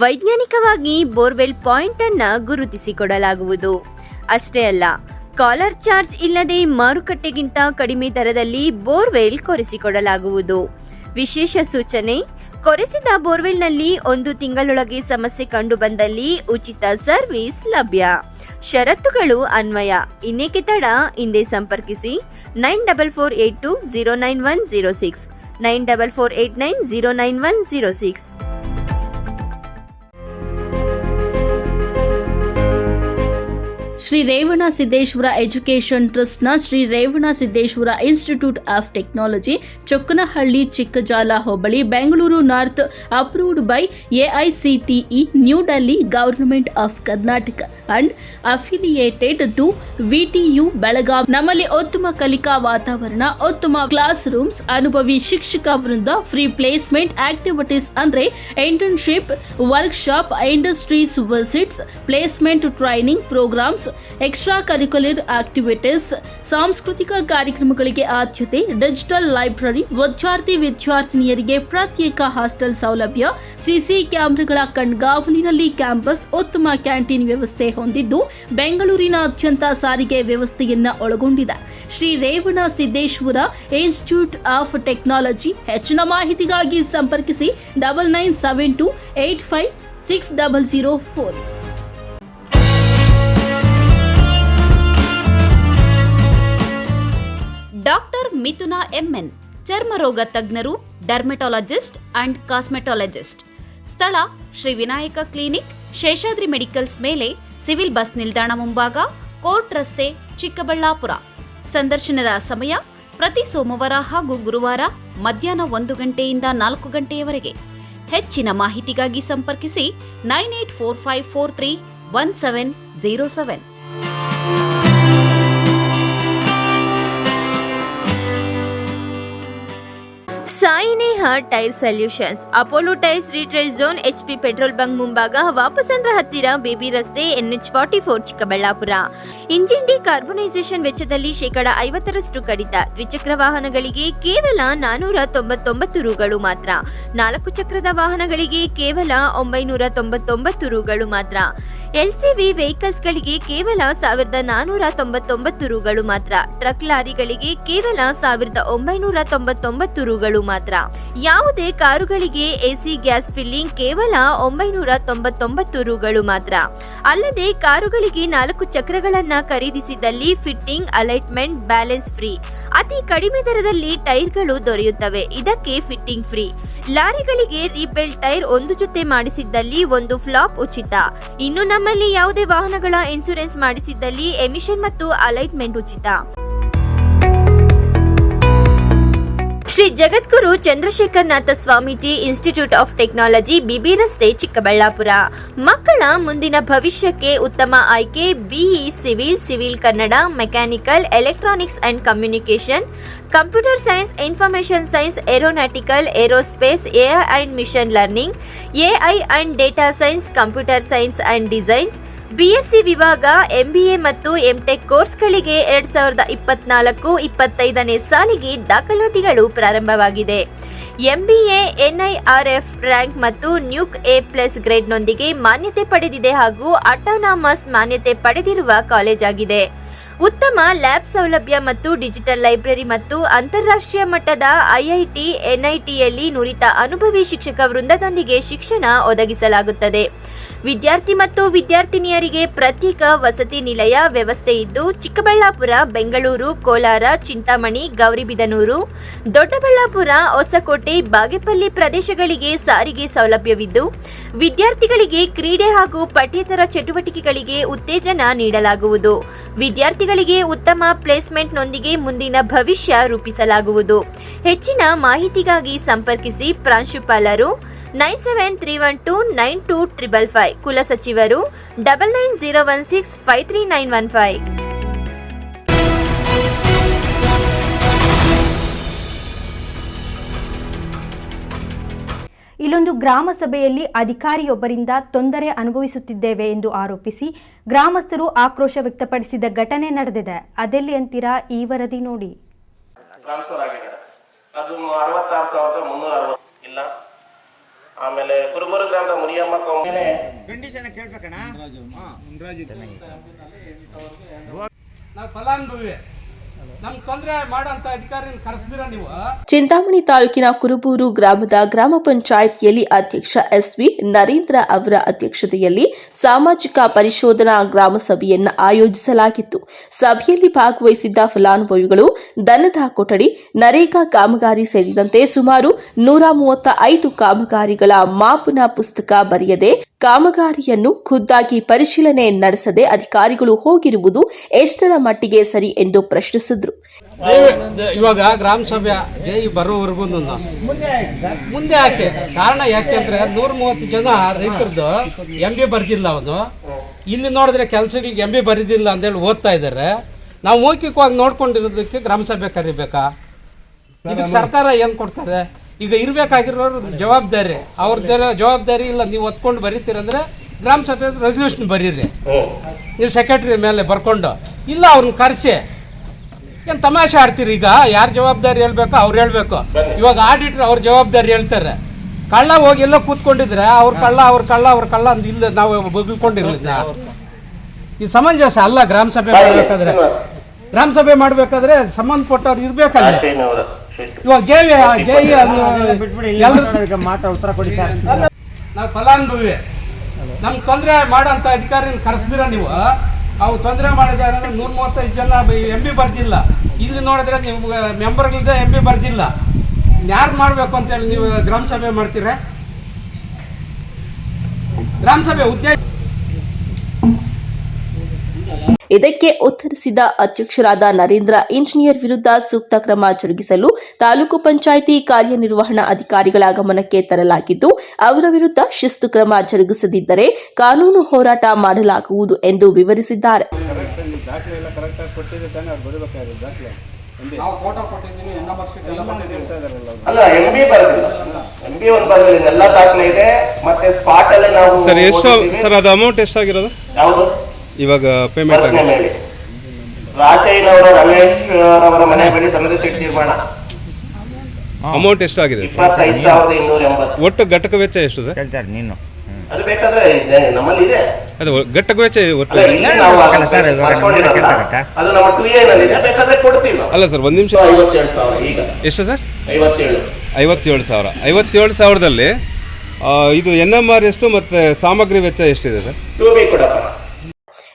ವೈಜ್ಞಾನಿಕವಾಗಿ ಬೋರ್ವೆಲ್ ಪಾಯಿಂಟ್ ಅನ್ನು ಗುರುತಿಸಿಕೊಡಲಾಗುವುದು. ಅಷ್ಟೇ ಅಲ್ಲ, ಕಾಲರ್ ಚಾರ್ಜ್ ಇಲ್ಲದೆ ಮಾರುಕಟ್ಟೆಗಿಂತ ಕಡಿಮೆ ದರದಲ್ಲಿ ಬೋರ್ವೆಲ್ ಕೊರೆಸಿಕೊಡಲಾಗುವುದು. ವಿಶೇಷ ಸೂಚನೆ: ಕೊರೆಸಿದ ಬೋರ್ವೆಲ್ನಲ್ಲಿ 1 ತಿಂಗಳೊಳಗೆ ಸಮಸ್ಯೆ ಕಂಡುಬಂದಲ್ಲಿ ಉಚಿತ ಸರ್ವಿಸ್ ಲಭ್ಯ. ಷರತ್ತುಗಳು ಅನ್ವಯ. ಇನ್ನೇಕೆ ತಡ? ಹಿಂದೆ ಸಂಪರ್ಕಿಸಿ 9448209106 9448909106. ಶ್ರೀ ರೇವಣ ಸಿದ್ದೇಶ್ವರ ಎಜುಕೇಷನ್ ಟ್ರಸ್ಟ್ನ Shri Revana Siddeshwara institute of technology, Chokkanahalli, Chikkajala ಹೋಬಳಿ, Bengaluru north, approved by AICTE, new Delhi, government of Karnataka and affiliated to VTU, Belagavi. ನಮ್ಮಲ್ಲಿ ಉತ್ತಮ ಕಲಿಕಾ ವಾತಾವರಣ, ಉತ್ತಮ ಕ್ಲಾಸ್ ರೂಮ್ಸ್, ಅನುಭವಿ ಶಿಕ್ಷಕ ವೃಂದ, ಫ್ರೀ ಪ್ಲೇಸ್ಮೆಂಟ್ ಆಕ್ಟಿವಿಟೀಸ್ ಅಂದರೆ internship, workshop, industries visits, placement training programmes, extracurricular activities, ಸಾಂಸ್ಕೃತಿಕ ಕಾರ್ಯಕ್ರಮಗಳಿಗೆ ಆದ್ಯತೆ, ಡಿಜಿಟಲ್ ಲೈಬ್ರರಿ, ವಿದ್ಯಾರ್ಥಿನಿಯರಿಗೆ ಪ್ರತ್ಯೇಕ ಹಾಸ್ಟೆಲ್ ಸೌಲಭ್ಯ, ಸಿಸಿ ಕ್ಯಾಮೆರಾಗಳ ಕಣ್ಗಾವಲಿನಲ್ಲಿ ಕ್ಯಾಂಪಸ್, ಉತ್ತಮ ಕ್ಯಾಂಟೀನ್ ವ್ಯವಸ್ಥೆ ಹೊಂದಿದ್ದು, ಬೆಂಗಳೂರಿನಾದ್ಯಂತ ಸಾರಿಗೆ ವ್ಯವಸ್ಥೆಯನ್ನ ಒಳಗೊಂಡಿದೆ. Shri Revana Siddeshwara institute of technology. ಹೆಚ್ಚಿನ ಮಾಹಿತಿಗಾಗಿ ಸಂಪರ್ಕಿಸಿ 9972856004. ಡಾಕ್ಟರ್ ಮಿಥುನ MN, ಚರ್ಮರೋಗ ತಜ್ಞರು, ಡರ್ಮೆಟಾಲಜಿಸ್ಟ್ ಅಂಡ್ ಕಾಸ್ಮೆಟಾಲಜಿಸ್ಟ್. ಸ್ಥಳ: ಶ್ರೀ ವಿನಾಯಕ ಕ್ಲಿನಿಕ್, ಶೇಷಾದ್ರಿ ಮೆಡಿಕಲ್ಸ್ ಮೇಲೆ, ಸಿವಿಲ್ ಬಸ್ ನಿಲ್ದಾಣ ಮುಂಭಾಗ, ಕೋರ್ಟ್ ರಸ್ತೆ, ಚಿಕ್ಕಬಳ್ಳಾಪುರ. ಸಂದರ್ಶನದ ಸಮಯ: ಪ್ರತಿ ಸೋಮವಾರ ಹಾಗೂ ಗುರುವಾರ ಮಧ್ಯಾಹ್ನ 1 ಗಂಟೆಯಿಂದ 4 ಗಂಟೆಯವರೆಗೆ. ಹೆಚ್ಚಿನ ಮಾಹಿತಿಗಾಗಿ ಸಂಪರ್ಕಿಸಿ 9845431707. Saineha tyre solutions, Apollo tyres retreads zone, HP petrol bunk ಮುಂಭಾಗ, ವಾಪಸಂದ್ರ ಹತ್ತಿರ, ಬೇಬಿ ರಸ್ತೆ, NH44, ಚಿಕ್ಕಬಳ್ಳಾಪುರ. ಇಂಜಿನ್ ಡಿಕಾರ್ಬನೈಸೇಷನ್ ವೆಚ್ಚದಲ್ಲಿ 50% ಕಡಿತ. ದ್ವಿಚಕ್ರ ವಾಹನಗಳಿಗೆ ಕೇವಲ 499 ರೂಗಳು ಮಾತ್ರ. 4 ಚಕ್ರದ ವಾಹನಗಳಿಗೆ ಕೇವಲ 999 ರೂಗಳು ಮಾತ್ರ. LCV ವೆಹಿಕಲ್ಸ್ಗಳಿಗೆ ಕೇವಲ 1499 ರೂಗಳು ಮಾತ್ರ. ಟ್ರಕ್ ಲಾರಿಗಳಿಗೆ ಕೇವಲ 1999 ರೂಗಳು ಮಾತ್ರ. ಯಾವುದೇ ಕಾರುಗಳಿಗೆ AC ಗ್ಯಾಸ್ ಫಿಲ್ಲಿಂಗ್ ಕೇವಲ 999 ರೂಗಳು ಮಾತ್ರ. ಅಲ್ಲದೆ ಕಾರುಗಳಿಗೆ 4 ಚಕ್ರಗಳನ್ನ ಖರೀದಿಸಿದಲ್ಲಿ ಫಿಟ್ಟಿಂಗ್, ಅಲೈಟ್ಮೆಂಟ್, ಬ್ಯಾಲೆನ್ಸ್ ಫ್ರೀ. ಅತಿ ಕಡಿಮೆ ದರದಲ್ಲಿ ಟೈರ್ಗಳು ದೊರೆಯುತ್ತವೆ. ಇದಕ್ಕೆ ಫಿಟ್ಟಿಂಗ್ ಫ್ರೀ. ಲಾರಿಗಳಿಗೆ ರೀಪೇಲ್ ಟೈರ್ 1 ಜೊತೆ ಮಾಡಿಸಿದ್ದಲ್ಲಿ 1 ಫ್ಲಾಪ್ ಉಚಿತ. ಇನ್ನು ನಮ್ಮಲ್ಲಿ ಯಾವುದೇ ವಾಹನಗಳ ಇನ್ಶೂರೆನ್ಸ್ ಮಾಡಿಸಿದ್ದಲ್ಲಿ ಎಮಿಷನ್ ಮತ್ತು ಅಲೈಟ್ಮೆಂಟ್ ಉಚಿತ. Shri Jagadguru Chandrashekharanatha Swamiji institute of technology, BB ರಸ್ತೆ, ಚಿಕ್ಕಬಳ್ಳಾಪುರ. ಮಕ್ಕಳ ಮುಂದಿನ ಭವಿಷ್ಯಕ್ಕೆ ಉತ್ತಮ ಆಯ್ಕೆ BE civil, civil Kannada, mechanical, electronics and communication, computer science, information science, aeronautical, aerospace, AI and machine learning, AI and data science, computer science and designs. BSc ವಿಭಾಗ, MBA ಮತ್ತು MTech ಕೋರ್ಸ್ಗಳಿಗೆ 2024-25ನೇ ಸಾಲಿಗೆ ದಾಖಲಾತಿಗಳು ಪ್ರಾರಂಭವಾಗಿದೆ. MBA NIRF ರ್ಯಾಂಕ್ ಮತ್ತು ನ್ಯೂಕ್ A+ ಗ್ರೇಡ್ನೊಂದಿಗೆ ಮಾನ್ಯತೆ ಪಡೆದಿದೆ ಹಾಗೂ autonomous ಮಾನ್ಯತೆ ಪಡೆದಿರುವ ಕಾಲೇಜ್ ಆಗಿದೆ. ಉತ್ತಮ ಲ್ಯಾಬ್ ಸೌಲಭ್ಯ ಮತ್ತು ಡಿಜಿಟಲ್ ಲೈಬ್ರರಿ ಮತ್ತು ಅಂತಾರಾಷ್ಟ್ರೀಯ ಮಟ್ಟದ IIT, NITಯಲ್ಲಿ ನುರಿತ ಅನುಭವಿ ಶಿಕ್ಷಕ ವೃಂದದೊಂದಿಗೆ ಶಿಕ್ಷಣ ಒದಗಿಸಲಾಗುತ್ತದೆ. ವಿದ್ಯಾರ್ಥಿ ಮತ್ತು ವಿದ್ಯಾರ್ಥಿನಿಯರಿಗೆ ಪ್ರತ್ಯೇಕ ವಸತಿ ನಿಲಯ ವ್ಯವಸ್ಥೆ ಇದ್ದು, ಚಿಕ್ಕಬಳ್ಳಾಪುರ, ಬೆಂಗಳೂರು, ಕೋಲಾರ, ಚಿಂತಾಮಣಿ, ಗೌರಿಬಿದನೂರು, ದೊಡ್ಡಬಳ್ಳಾಪುರ, ಹೊಸಕೋಟೆ, ಬಾಗೇಪಲ್ಲಿ ಪ್ರದೇಶಗಳಿಗೆ ಸಾರಿಗೆ ಸೌಲಭ್ಯವಿದ್ದು, ವಿದ್ಯಾರ್ಥಿಗಳಿಗೆ ಕ್ರೀಡೆ ಹಾಗೂ ಪಠ್ಯೇತರ ಚಟುವಟಿಕೆಗಳಿಗೆ ಉತ್ತೇಜನ ನೀಡಲಾಗುವುದು. ವಿದ್ಯಾರ್ಥಿಗಳಿಗೆ ಉತ್ತಮ ಪ್ಲೇಸ್ಮೆಂಟ್ನೊಂದಿಗೆ ಮುಂದಿನ ಭವಿಷ್ಯ ರೂಪಿಸಲಾಗುವುದು. ಹೆಚ್ಚಿನ ಮಾಹಿತಿಗಾಗಿ ಸಂಪರ್ಕಿಸಿ. ಪ್ರಾಂಶುಪಾಲರು 9731292555. ಕುಲಸಚಿವರು 9901653915. ಇಲ್ಲೊಂದು ಗ್ರಾಮ ಸಭೆಯಲ್ಲಿ ಅಧಿಕಾರಿಯೊಬ್ಬರಿಂದ ತೊಂದರೆ ಅನುಭವಿಸುತ್ತಿದ್ದೇವೆ ಎಂದು ಆರೋಪಿಸಿ ಗ್ರಾಮಸ್ಥರು ಆಕ್ರೋಶ ವ್ಯಕ್ತಪಡಿಸಿದ ಘಟನೆ ನಡೆದಿದೆ. ಅದೆಲ್ಲಿ ಅಂತೀರಾ? ಈ ವರದಿ ನೋಡಿ. ಟ್ರಾನ್ಸ್ಫರ್ ಆಗಿದ್ದಾರೆ, ಅದು 66,360 ಇಲ್ಲ. ಆಮೇಲೆ ಕುರುಬೂರು ಗ್ರಾಮದ ಮುರಿಯಮ್ಮ ಕಂಡೀಷನ್ ಕೇಳ್ಬೇಕಣ್ಣ. ಫಲಾನುಭವಿ ನಮ್ಗೆ ತೊಂದರೆ ಮಾಡೋಂಥ ಅಧಿಕಾರಿನ ಕರೆಸಿದಿರ ನೀವು? ಚಿಂತಾಮಣಿ ತಾಲೂಕಿನ ಕುರುಬೂರು ಗ್ರಾಮದ ಗ್ರಾಮ ಪಂಚಾಯಿತಿಯಲ್ಲಿ ಅಧ್ಯಕ್ಷ ಎಸ್ವಿ ನರೇಂದ್ರ ಅವರ ಅಧ್ಯಕ್ಷತೆಯಲ್ಲಿ ಸಾಮಾಜಿಕ ಪರಿಶೋಧನಾ ಗ್ರಾಮ ಸಭೆಯನ್ನು ಆಯೋಜಿಸಲಾಗಿತ್ತು. ಸಭೆಯಲ್ಲಿ ಭಾಗವಹಿಸಿದ್ದ ಫಲಾನುಭವಿಗಳು ದನದ ಕೊಠಡಿ, ನರೇಗಾ ಕಾಮಗಾರಿ ಸೇರಿದಂತೆ ಸುಮಾರು 135 ಕಾಮಗಾರಿಗಳ ಮಾಪನ ಪುಸ್ತಕ ಬರೆಯದೆ ಕಾಮಗಾರಿಯನ್ನು ಖುದ್ದಾಗಿ ಪರಿಶೀಲನೆ ನಡೆಸದೆ ಅಧಿಕಾರಿಗಳು ಹೋಗಿರುವುದು ಎಷ್ಟರ ಮಟ್ಟಿಗೆ ಸರಿ ಎಂದು ಪ್ರಶ್ನಿಸಿದರು. ಇವಾಗ ಗ್ರಾಮ ಸಭೆ ಜೈ ಬರೋವರೆಗೂ ಮುಂದೆ ಯಾಕೆ ಕಾರಣ ಯಾಕೆಂದ್ರೆ 130 ಜನ ರೈತರದ್ದು MB ಬರ್ದಿಲ್ಲ. ಅವನು ಇಲ್ಲಿ ನೋಡಿದ್ರೆ ಕೆಲಸಗಳಿಗೆ MB ಬರಿದಿಲ್ಲ ಅಂತೇಳಿ ಓದ್ತಾ ಇದ್ದಾರೆ. ನಾವು ಮೌಖಿಕವಾಗಿ ನೋಡ್ಕೊಂಡಿರೋದಕ್ಕೆ ಗ್ರಾಮ ಸಭೆ ಕರಿಬೇಕಾ? ಇದಕ್ಕೆ ಸರ್ಕಾರ ಏನು ಕೊಡ್ತಾರೆ? ಈಗ ಇರಬೇಕಾಗಿರೋರು ಜವಾಬ್ದಾರಿ, ಅವ್ರದ್ದು ಜವಾಬ್ದಾರಿ ಇಲ್ಲ. ನೀವು ಒತ್ಕೊಂಡು ಬರೀತೀರಂದ್ರೆ ಗ್ರಾಮ ಸಭೆ ರೆಸಲ್ಯೂಷನ್ ಬರೀರಿ, ನೀವು ಸೆಕ್ರೆಟರಿ ಮೇಲೆ ಬರ್ಕೊಂಡು. ಇಲ್ಲ ಅವ್ರನ್ನ ಕರೆಸಿ ಏನು ತಮಾಷೆ ಆಡ್ತೀರಿ? ಈಗ ಯಾರು ಜವಾಬ್ದಾರಿ ಹೇಳ್ಬೇಕು ಅವ್ರು ಹೇಳ್ಬೇಕು. ಇವಾಗ ಆಡಿಟ್ರ್ ಅವ್ರ ಜವಾಬ್ದಾರಿ ಹೇಳ್ತಾರೆ. ಕಳ್ಳ ಹೋಗಿ ಎಲ್ಲೋ ಕೂತ್ಕೊಂಡಿದ್ರೆ ಅವ್ರ ಕಳ್ಳ ಅಂತ ಇಲ್ಲ ನಾವು ಬಗ್ಕೊಂಡಿರ್ಲಿಲ್ಲ. ಇದು ಸಮಂಜಸ ಅಲ್ಲ. ಗ್ರಾಮ ಸಭೆ ಮಾಡಬೇಕಾದ್ರೆ ಸಂಬಂಧಪಟ್ಟವ್ರು ಇರ್ಬೇಕಲ್ಲ. ಇವಾಗ ಉತ್ತರ ಕೊಡಿ ಸರ್. ನಾವು ಫಲಾನುಭವಿ ನಮ್ಗೆ ತೊಂದರೆ ಮಾಡೋಂಥ ಅಧಿಕಾರಿನ ಕರೆಸಿದಿರ ನೀವು? ಅವು ತೊಂದರೆ ಮಾಡಿದ್ದಾರೆ 135 ಜನ MB ಬರ್ದಿಲ್ಲ. ಇಲ್ಲಿ ನೋಡಿದ್ರೆ ನೀವು ಮೆಂಬರ್ಗಳಿಂದ MB ಬರ್ದಿಲ್ಲ. ಯಾರು ಮಾಡಬೇಕು ಅಂತೇಳಿ ನೀವು ಗ್ರಾಮ ಸಭೆ ಮಾಡ್ತೀರ? ಗ್ರಾಮ ಸಭೆ ಉದ್ದೇಶ. ಇದಕ್ಕೆ ಉತ್ತರಿಸಿದ ಅಧ್ಯಕ್ಷರಾದ ನರೇಂದ್ರ, ಇಂಜಿನಿಯರ್ ವಿರುದ್ಧ ಸೂಕ್ತ ಕ್ರಮ ಜರುಗಿಸಲು ತಾಲೂಕು ಪಂಚಾಯಿತಿ ಕಾರ್ಯನಿರ್ವಹಣಾ ಅಧಿಕಾರಿಗಳ ಗಮನಕ್ಕೆ ತರಲಾಗಿದ್ದು, ಅವರ ವಿರುದ್ಧ ಶಿಸ್ತು ಕ್ರಮ ಜರುಗಿಸದಿದ್ದರೆ ಕಾನೂನು ಹೋರಾಟ ಮಾಡಲಾಗುವುದು ಎಂದು ವಿವರಿಸಿದ್ದಾರೆ. ಅಲ್ಲ, MB ಬರಲಿಲ್ಲ. MB ಒಂದು ಬರಲಿಲ್ಲ, ಎಲ್ಲ ದಾಖಲೆ ಇದೆ. ಮತ್ತೆ ಸ್ಪಾಟ್ ಅಲ್ಲೇ ನಾವು ಸರ್ ಅದು ಅಮೌಂಟ್ ಎಷ್ಟಾಗಿರೋದು? ಯಾವುದು ಇವಾಗ ಪೇಮೆಂಟ್ ಆಗಿದೆ? ರಾಜಯ್ಯನವರ ರಮೇಶ್ ಅವರ ಮನೆ ಬಳಿ ತಮ್ಮದೇ ಸೀಟ್ ನಿರ್ಮಾಣ ಅಮೌಂಟ್ ಎಷ್ಟಾಗಿದೆ? 25,280. ಒಟ್ಟು ಘಟಕ ವೆಚ್ಚ ಎಷ್ಟು ಸರ್? ನೀನು ಅದು ಬೇಕಾದ್ರೆ ನಮ್ಮಲ್ಲಿ ಇದೆ. ಅದು ಘಟಕ ವೆಚ್ಚ ಒಟ್ಟು ಅದು ನಮ್ಮ 2A ನಲ್ಲಿ ಇದೆ, ಬೇಕಾದ್ರೆ ಕೊಡ್ತೀವಿ ನಾವು. ಅಲ್ಲ ಸರ್, ಒಂದು ನಿಮಿಷ. 57,000 ಈಗ. ಎಷ್ಟು ಸರ್? 57,000. 57,000ದಲ್ಲಿ ಇದು NMR ಎಷ್ಟು ಮತ್ತೆ ಸಾಮಗ್ರಿ ವೆಚ್ಚ ಎಷ್ಟಿದೆ ಸರ್? 2B ಕೊಡಪ್ಪ.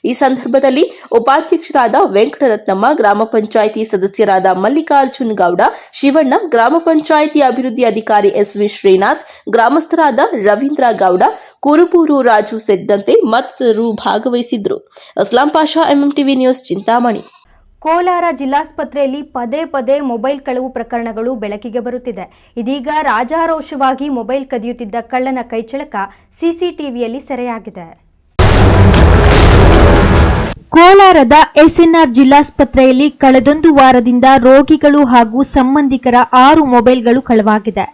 ಈ ಸಂದರ್ಭದಲ್ಲಿ ಉಪಾಧ್ಯಕ್ಷರಾದ ವೆಂಕಟರತ್ನಮ್ಮ, ಗ್ರಾಮ ಪಂಚಾಯಿತಿ ಸದಸ್ಯರಾದ ಮಲ್ಲಿಕಾರ್ಜುನ್ ಗೌಡ, ಶಿವಣ್ಣ, ಗ್ರಾಮ ಪಂಚಾಯಿತಿ ಅಭಿವೃದ್ಧಿ ಅಧಿಕಾರಿ SV ಶ್ರೀನಾಥ್, ಗ್ರಾಮಸ್ಥರಾದ ರವೀಂದ್ರ ಗೌಡ, ಕುರುಬೂರು ರಾಜು ಸೇರಿದಂತೆ ಮತ್ತಿತರರು ಭಾಗವಹಿಸಿದ್ದರು. Aslam Pasha, MMTV news, Chintamani. ಕೋಲಾರ ಜಿಲ್ಲಾಸ್ಪತ್ರೆಯಲ್ಲಿ ಪದೇ ಪದೇ ಮೊಬೈಲ್ ಕಳವು ಪ್ರಕರಣಗಳು ಬೆಳಕಿಗೆ ಬರುತ್ತಿದೆ. ಇದೀಗ ರಾಜಾರೋಷವಾಗಿ ಮೊಬೈಲ್ ಕದಿಯುತ್ತಿದ್ದ ಕಳ್ಳನ ಕೈಚಳಕ ಸಿಸಿಟಿವಿಯಲ್ಲಿ ಸೆರೆಯಾಗಿದೆ. ಕೋಲಾರದ SNR ಜಿಲ್ಲಾಸ್ಪತ್ರೆಯಲ್ಲಿ ಕಳೆದೊಂದು ವಾರದಿಂದ ರೋಗಿಗಳು ಹಾಗೂ ಸಂಬಂಧಿಕರ 6 ಮೊಬೈಲ್ಗಳು ಕಳವಾಗಿದೆ.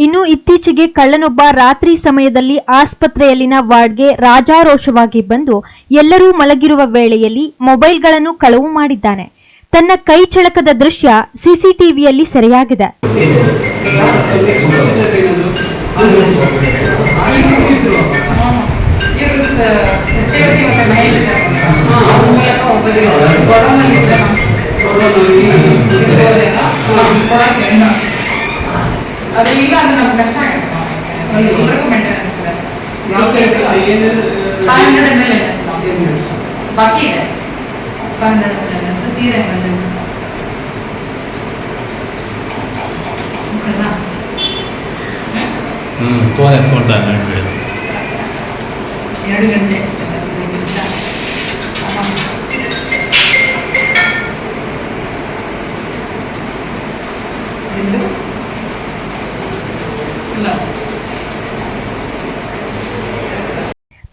ಇನ್ನು ಇತ್ತೀಚೆಗೆ ಕಳ್ಳನೊಬ್ಬ ರಾತ್ರಿ ಸಮಯದಲ್ಲಿ ಆಸ್ಪತ್ರೆಯಲ್ಲಿನ ವಾರ್ಡ್ಗೆ ರಾಜಾರೋಷವಾಗಿ ಬಂದು ಎಲ್ಲರೂ ಮಲಗಿರುವ ವೇಳೆಯಲ್ಲಿ ಮೊಬೈಲ್ಗಳನ್ನು ಕಳವು ಮಾಡಿದ್ದಾನೆ. ತನ್ನ ಕೈ ಚಳಕದ ದೃಶ್ಯ ಸಿಸಿಟಿವಿಯಲ್ಲಿ ಸೆರೆಯಾಗಿದೆ. ಅದು ಈಗ ಅದು ನಮ್ಗೆ ಕಷ್ಟ ಆಗುತ್ತೆ. ಎಲ್ಲರಿಗೂ ಮೇಂಟೆನೆನ್ಸ್ ಇದೆ. 500 ml ಬಾಕಿ ಇದೆ. 500 ml ತೀರಾ ಎಮರ್ಜೆನ್ಸಿ. ಫೋನ್ ಎತ್ಕೊಳ್ತಾನೆ 2 ಗಂಟೆ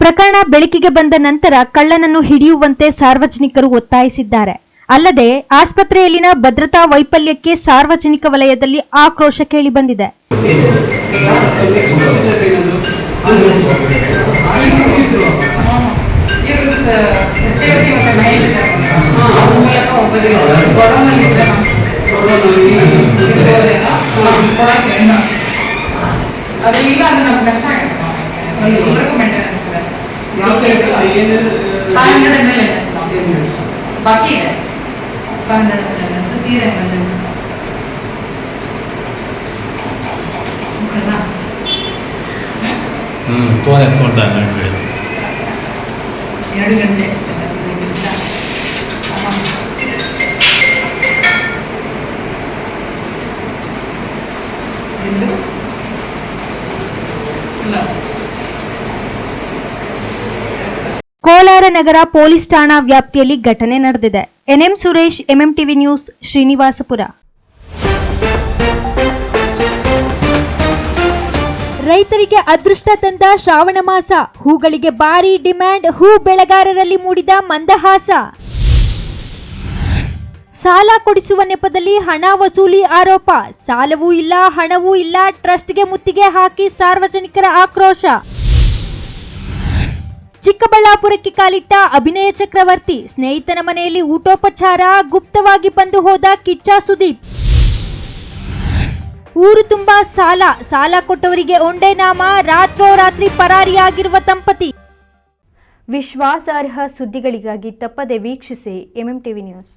ಪ್ರಕರಣ ಬೆಳಕಿಗೆ ಬಂದ ನಂತರ ಕಳ್ಳನನ್ನು ಹಿಡಿಯುವಂತೆ ಸಾರ್ವಜನಿಕರು ಒತ್ತಾಯಿಸಿದ್ದಾರೆ. ಅಲ್ಲದೆ ಆಸ್ಪತ್ರೆಯಲ್ಲಿನ ಭದ್ರತಾ ವೈಫಲ್ಯಕ್ಕೆ ಸಾರ್ವಜನಿಕ ವಲಯದಲ್ಲಿ ಆಕ್ರೋಶ ಕೇಳಿಬಂದಿದೆ. ಬಾಕಿ ಇದೆ 500 ತೀರ ಎಮರ್ಜೆನ್ಸಿ ಫೋನ್ ಎತ್ಕೊಳ್ತಾನೆ 2 ಗಂಟೆ ಕೋಲಾರ ನಗರ ಪೊಲೀಸ್ ಠಾಣಾ ವ್ಯಾಪ್ತಿಯಲ್ಲಿ ಘಟನೆ ನಡೆದಿದೆ. NM Suresh, MMTV news, Srinivasapura. ರೈತರಿಗೆ ಅದೃಷ್ಟ ತಂದ ಶ್ರಾವಣ ಮಾಸ, ಹೂಗಳಿಗೆ ಭಾರಿ ಡಿಮ್ಯಾಂಡ್, ಹೂ ಬೆಳೆಗಾರರಲ್ಲಿ ಮೂಡಿದ ಮಂದಹಾಸ. ಸಾಲ ಕೊಡಿಸುವ ನೆಪದಲ್ಲಿ ಹಣ ವಸೂಲಿ ಆರೋಪ, ಸಾಲವೂ ಇಲ್ಲ ಹಣವೂ ಇಲ್ಲ, ಟ್ರಸ್ಟ್ಗೆ ಮುತ್ತಿಗೆ ಹಾಕಿ ಸಾರ್ವಜನಿಕರ ಆಕ್ರೋಶ. ಚಿಕ್ಕಬಳ್ಳಾಪುರಕ್ಕೆ ಕಾಲಿಟ್ಟ ಅಭಿನಯ ಚಕ್ರವರ್ತಿ, ಸ್ನೇಹಿತನ ಮನೆಯಲ್ಲಿ ಊಟೋಪಚಾರ, ಗುಪ್ತವಾಗಿ ಬಂದು ಹೋದ ಕಿಚ್ಚ ಸುದೀಪ್. ಊರು ತುಂಬಾ ಸಾಲ ಕೊಟ್ಟವರಿಗೆ ಒಂದೇ ನಾಮ, ರಾತ್ರೋರಾತ್ರಿ ಪರಾರಿಯಾಗಿರುವ ದಂಪತಿ. ವಿಶ್ವಾಸಾರ್ಹ ಸುದ್ದಿಗಳಿಗಾಗಿ ತಪ್ಪದೆ ವೀಕ್ಷಿಸಿ ಎಂಎಂಟಿವಿ ನ್ಯೂಸ್.